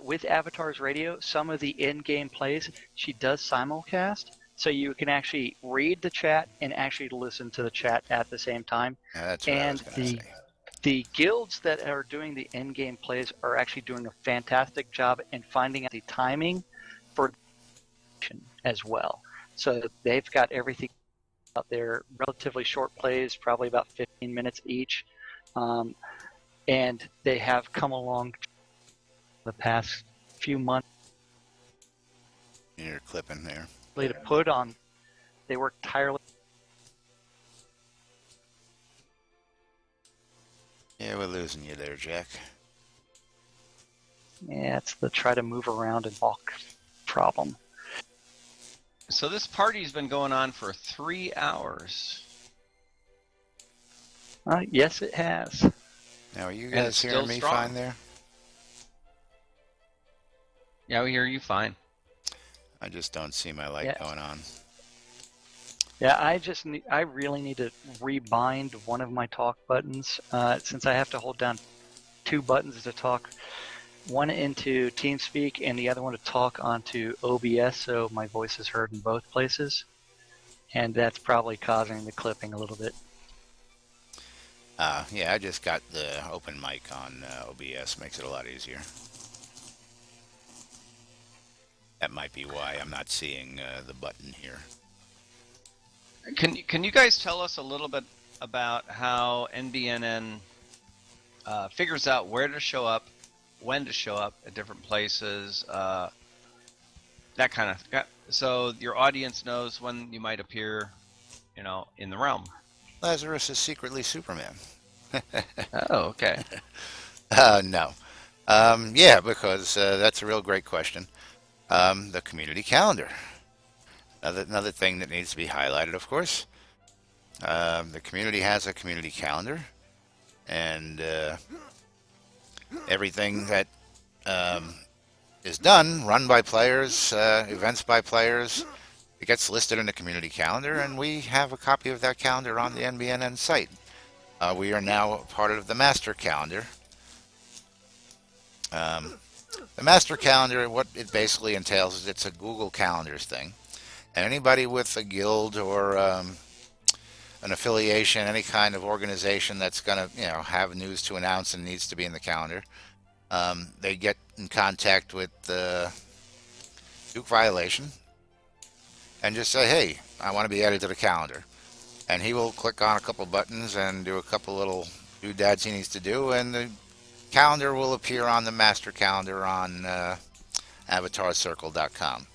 with Avatar's Radio, some of the in-game plays, she does simulcast. So you can actually read the chat and actually listen to the chat at the same time. Yeah, that's what I was going to say. The guilds that are doing the in-game plays are actually doing a fantastic job in finding out the timing for as well. So they've got everything out there, relatively short plays, probably about 15 minutes each. And they have come along the past few months. You're clipping there. To put on, they work tirelessly. Yeah, we're losing you there, Jack. Yeah, it's the try to move around and walk problem. So this party's been going on for 3 hours. Yes, it has. Now, are you And guys it's hearing still me strong. fine there? Yeah, we hear you fine. I just don't see my light going on. Yeah, I really need to rebind one of my talk buttons since I have to hold down 2 buttons to talk, one into TeamSpeak and the other one to talk onto OBS, so my voice is heard in both places, and that's probably causing the clipping a little bit. Yeah, I just got the open mic on OBS. Makes it a lot easier. That might be why I'm not seeing the button here. Can you guys tell us a little bit about how NBNN figures out where to show up, when to show up at different places, that kind of, so your audience knows when you might appear, in the realm. Lazarus is secretly Superman. Oh, okay. No. Yeah, because that's a real great question. The community calendar. Another thing that needs to be highlighted, of course. The community has a community calendar, and everything that is run by players, events by players, it gets listed in the community calendar, and we have a copy of that calendar on the NBNN site. We are now a part of the master calendar. The master calendar, what it basically entails is it's a Google Calendars thing. And anybody with a guild or an affiliation, any kind of organization that's going to, have news to announce and needs to be in the calendar, they get in contact with Duke Violation and just say, hey, I want to be added to the calendar. And he will click on a couple buttons and do a couple little doodads he needs to do, and the calendar will appear on the master calendar on avatarcircle.com.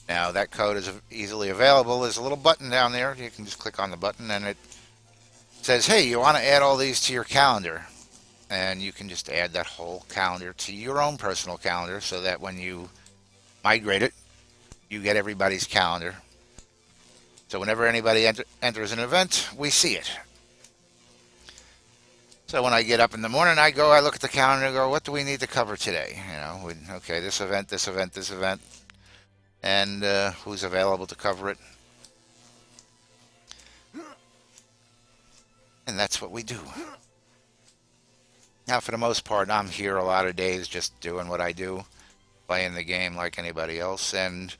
Now, that code is easily available. There's a little button down there. You can just click on the button, and it says, hey, you want to add all these to your calendar. And you can just add that whole calendar to your own personal calendar so that when you migrate it, you get everybody's calendar. So whenever anybody enters an event, we see it. So when I get up in the morning, I look at the calendar and go, what do we need to cover today? Okay, this event, this event, this event. And who's available to cover it. And that's what we do. Now, for the most part, I'm here a lot of days just doing what I do. playing the game like anybody else, and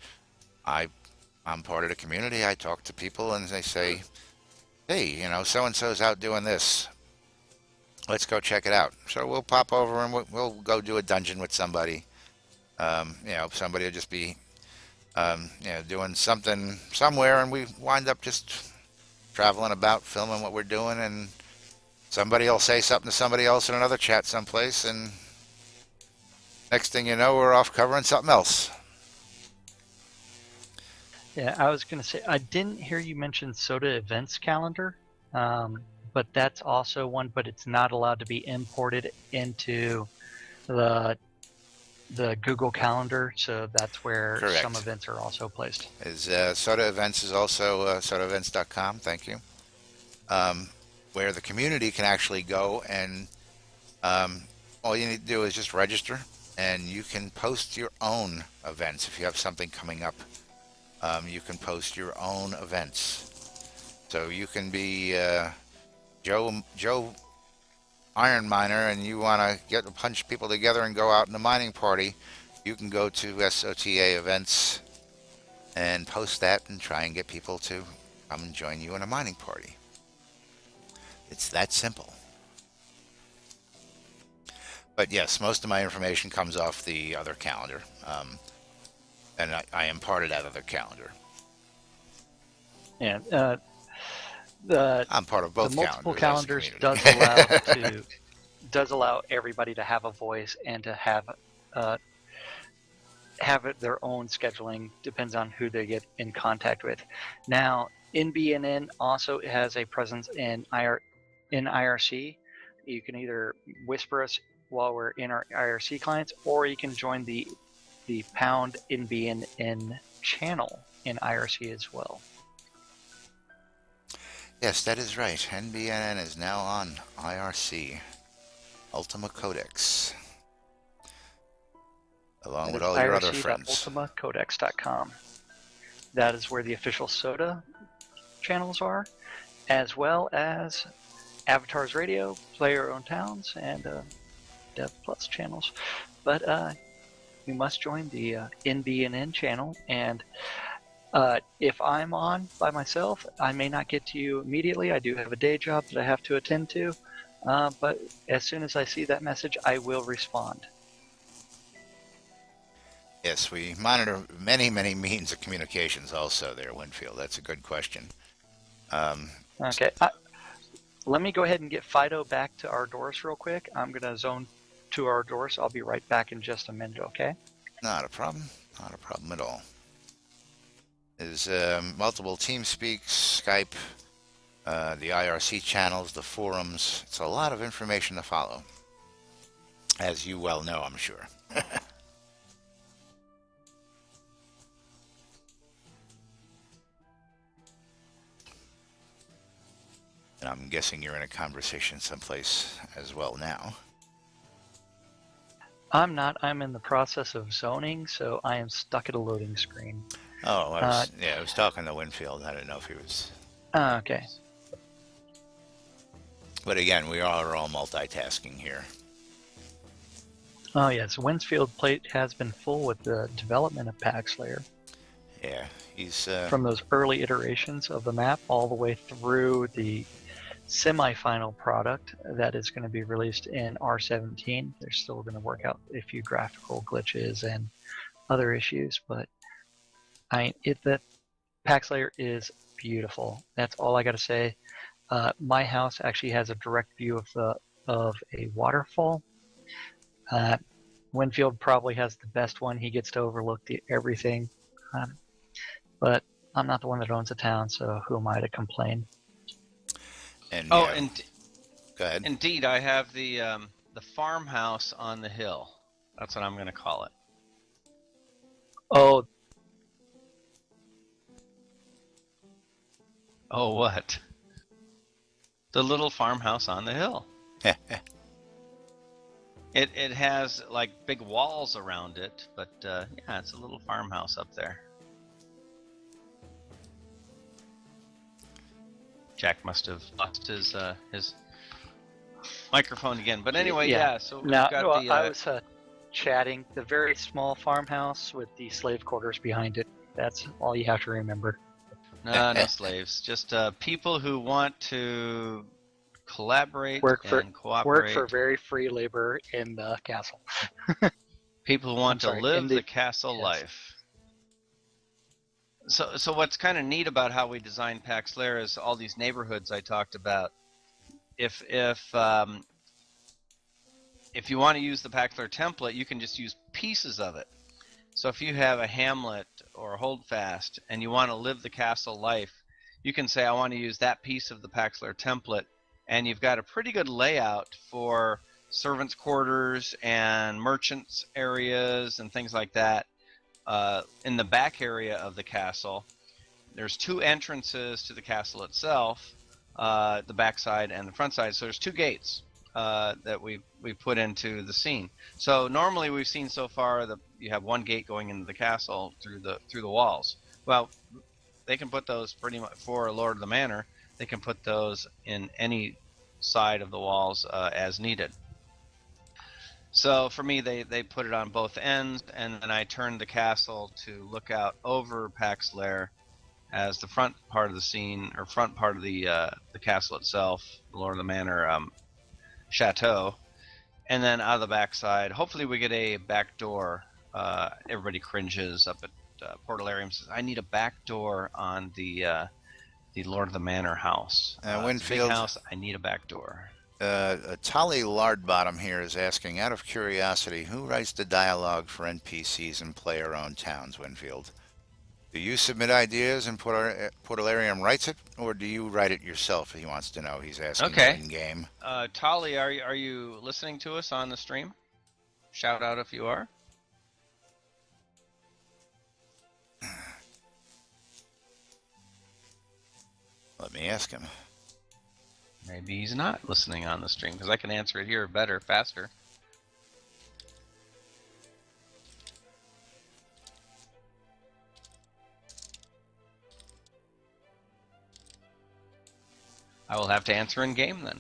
I'm part of the community. I talk to people, and they say, "Hey, so and so's out doing this. Let's go check it out." So we'll pop over and we'll go do a dungeon with somebody. Somebody will just be, doing something somewhere, and we wind up just traveling about, filming what we're doing, and somebody will say something to somebody else in another chat someplace, and next thing you know, we're off covering something else. Yeah, I was going to say, I didn't hear you mention Soda Events Calendar, but that's also one, but it's not allowed to be imported into the Google Calendar, so that's where Correct. some events are also placed. Soda Events is also sodaevents.com, thank you, where the community can actually go and all you need to do is just register, and you can post your own events. If you have something coming up, you can post your own events. So you can be Joe Iron Miner, and you want to get a bunch of people together and go out in a mining party. You can go to SOTA events and post that and try and get people to come and join you in a mining party. It's that simple. But yes, most of my information comes off the other calendar, and I am part of that other calendar. Yeah, I'm part of both the multiple calendars calendars does allow everybody to have a voice and to have it their own scheduling. Depends on who they get in contact with. Now, NBNN also has a presence in IRC. You can either whisper us while we're in our IRC clients, or you can join the pound NBNN channel in IRC as well. Yes, that is right. NBNN is now on IRC, Ultima Codex, along with all your other friends. IRC.ultimacodex.com. That is where the official Soda channels are, as well as Avatars Radio, Play Your Own Towns, and Dev Plus channels. But you must join the NBNN channel, and if I'm on by myself, I may not get to you immediately. I do have a day job that I have to attend to, but as soon as I see that message, I will respond. Yes, we monitor many, many means of communications also there, Winfield. That's a good question. Okay. Let me go ahead and get Fido back to Ardoris real quick. I'm going to zone to Ardoris. I'll be right back in just a minute, okay? Not a problem. Not a problem at all. There's multiple TeamSpeaks, Skype, the IRC channels, the forums. It's a lot of information to follow, as you well know, I'm sure. And I'm guessing you're in a conversation someplace as well now. I'm not. I'm in the process of zoning, so I am stuck at a loading screen. Oh, I was talking to Winfield. I didn't know if he was. Okay. But again, we are all multitasking here. Oh yes, Winsfield plate has been full with the development of PaxLair. Yeah, he's from those early iterations of the map all the way through the semi-final product that is going to be released in R17. They're still going to work out a few graphical glitches and other issues, but the PaxLair is beautiful. That's all I got to say. My house actually has a direct view of a waterfall. Winfield probably has the best one. He gets to overlook everything. But I'm not the one that owns the town, so who am I to complain? And go ahead. Indeed, I have the farmhouse on the hill. That's what I'm going to call it. Oh. Oh, what? The little farmhouse on the hill. It has like big walls around it, but yeah, it's a little farmhouse up there. Jack must have lost his microphone again, but anyway, yeah. So we've got I was chatting. The very small farmhouse with the slave quarters behind it. That's all you have to remember. No slaves. Just people who want to collaborate Work for cooperate. very free labor in the castle. People who want to live the castle yes. life. So what's kind of neat about how we designed PaxLair is all these neighborhoods I talked about. If you want to use the PaxLair template, you can just use pieces of it. So if you have a hamlet or a holdfast and you want to live the castle life, you can say I want to use that piece of the PaxLair template, and you've got a pretty good layout for servants' quarters and merchants' areas and things like that. In the back area of the castle, there's 2 entrances to the castle itself, the back side and the front side. So there's 2 gates that we put into the scene. So normally we've seen so far that you have 1 gate going into the castle through the walls. Well, they can put those pretty much for Lord of the Manor. They can put those in any side of the walls as needed. So for me, they put it on both ends, and then I turned the castle to look out over PaxLair as the front part of the scene, or front part of the castle itself, the Lord of the Manor chateau, and then out of the back side, hopefully we get a back door. Everybody cringes up at Portalarium, says, I need a back door on the Lord of the Manor house. Winfield, big house, I need a back door. Tolly Lardbottom here is asking, out of curiosity, who writes the dialogue for NPCs and player-owned towns, Winfield? Do you submit ideas and Portalarium writes it, or do you write it yourself? He wants to know. He's asking in game. Tolly, are you listening to us on the stream? Shout out if you are. Let me ask him. Maybe he's not listening on the stream, because I can answer it here better, faster. I will have to answer in game then.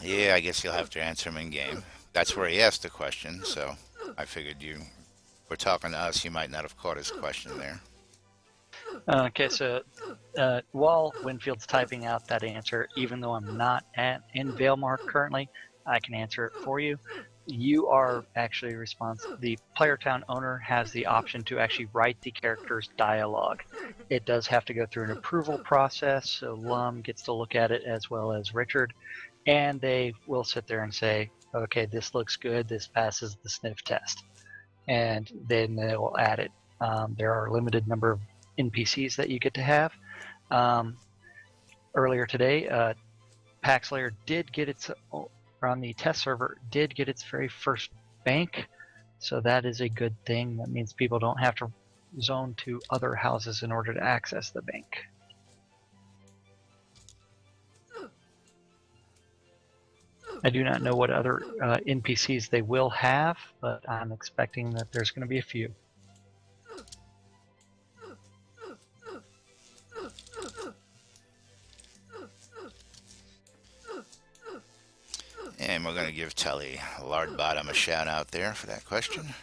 Yeah, I guess you'll have to answer him in game. That's where he asked the question, so I figured you were talking to us. You might not have caught his question there. Okay, so while Winfield's typing out that answer, even though I'm not in Valemark currently, I can answer it for you. You are actually responsible. The player town owner has the option to actually write the character's dialogue. It does have to go through an approval process, so Lum gets to look at it as well as Richard, and they will sit there and say, okay, this looks good, this passes the sniff test, and then they will add it. There are a limited number of NPCs that you get to have. Earlier today, PaxLair did get its, on the test server, did get its very first bank, so that is a good thing. That means people don't have to zone to other houses in order to access the bank. I do not know what other NPCs they will have, but I'm expecting that there's going to be a few. And we're going to give Tully Lardbottom a shout out there for that question.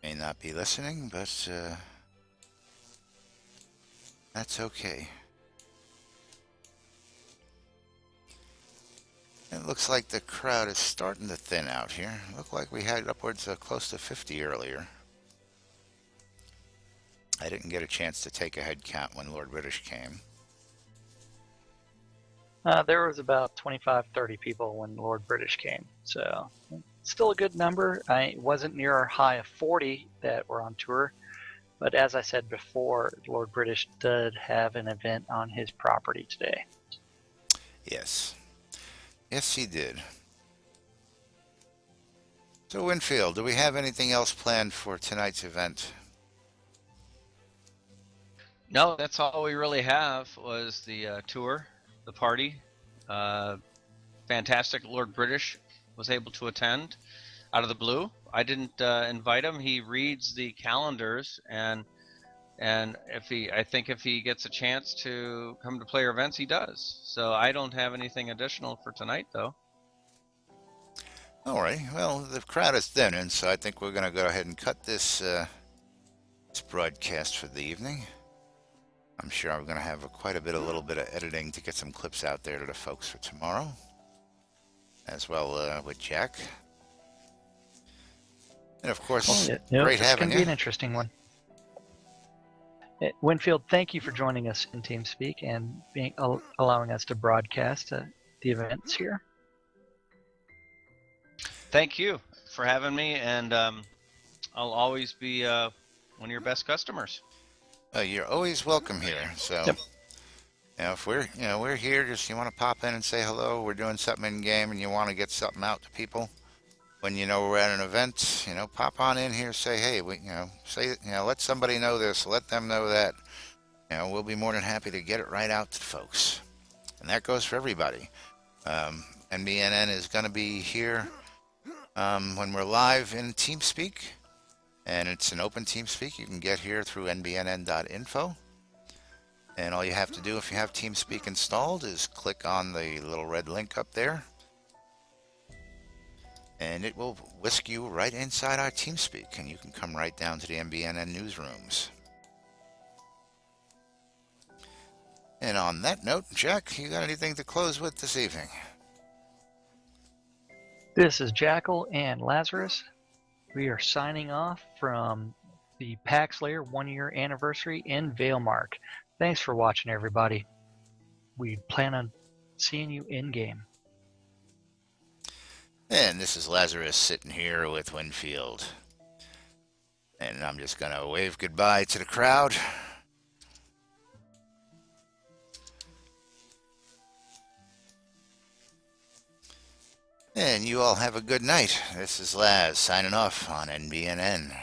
May not be listening, but that's okay. It looks like the crowd is starting to thin out here. Looked like we had upwards of close to 50 earlier. I didn't get a chance to take a head count when Lord British came. There was about 25, 30 people when Lord British came, so still a good number. I wasn't near our high of 40 that were on tour, but as I said before, Lord British did have an event on his property today. Yes. Yes, he did. So, Winfield, do we have anything else planned for tonight's event? No, that's all we really have was the tour, the party. Fantastic. Lord British was able to attend out of the blue. I didn't invite him. He reads the calendars, and I think if he gets a chance to come to player events, he does. So I don't have anything additional for tonight, though. All right. Well, the crowd is thinning, so I think we're going to go ahead and cut this broadcast for the evening. I'm sure I'm going to have a little bit of editing to get some clips out there to the folks for tomorrow, as well with Jack. And of course, great it's having going to be an interesting one. Winfield, thank you for joining us in TeamSpeak and allowing us to broadcast the events here. Thank you for having me, and I'll always be one of your best customers. You're always welcome here. So, Yep. if we're here, just you want to pop in and say hello. We're doing something in game, and you want to get something out to people. When we're at an event, pop on in here. Say, hey, let somebody know this. Let them know that. We'll be more than happy to get it right out to the folks, and that goes for everybody. NBNN is going to be here when we're live in TeamSpeak, and it's an open TeamSpeak. You can get here through nbnn.info, and all you have to do if you have TeamSpeak installed is click on the little red link up there, and it will whisk you right inside our TeamSpeak, and you can come right down to the NBNN newsrooms. And on that note, Jack, you got anything to close with this evening? This is Jackal and Lazarus. We are signing off from the PaxLair 1-year anniversary in Valemark. Thanks for watching, everybody. We plan on seeing you in-game. And this is Lazarus sitting here with Winfield. And I'm just going to wave goodbye to the crowd. And you all have a good night. This is Laz signing off on NBNN.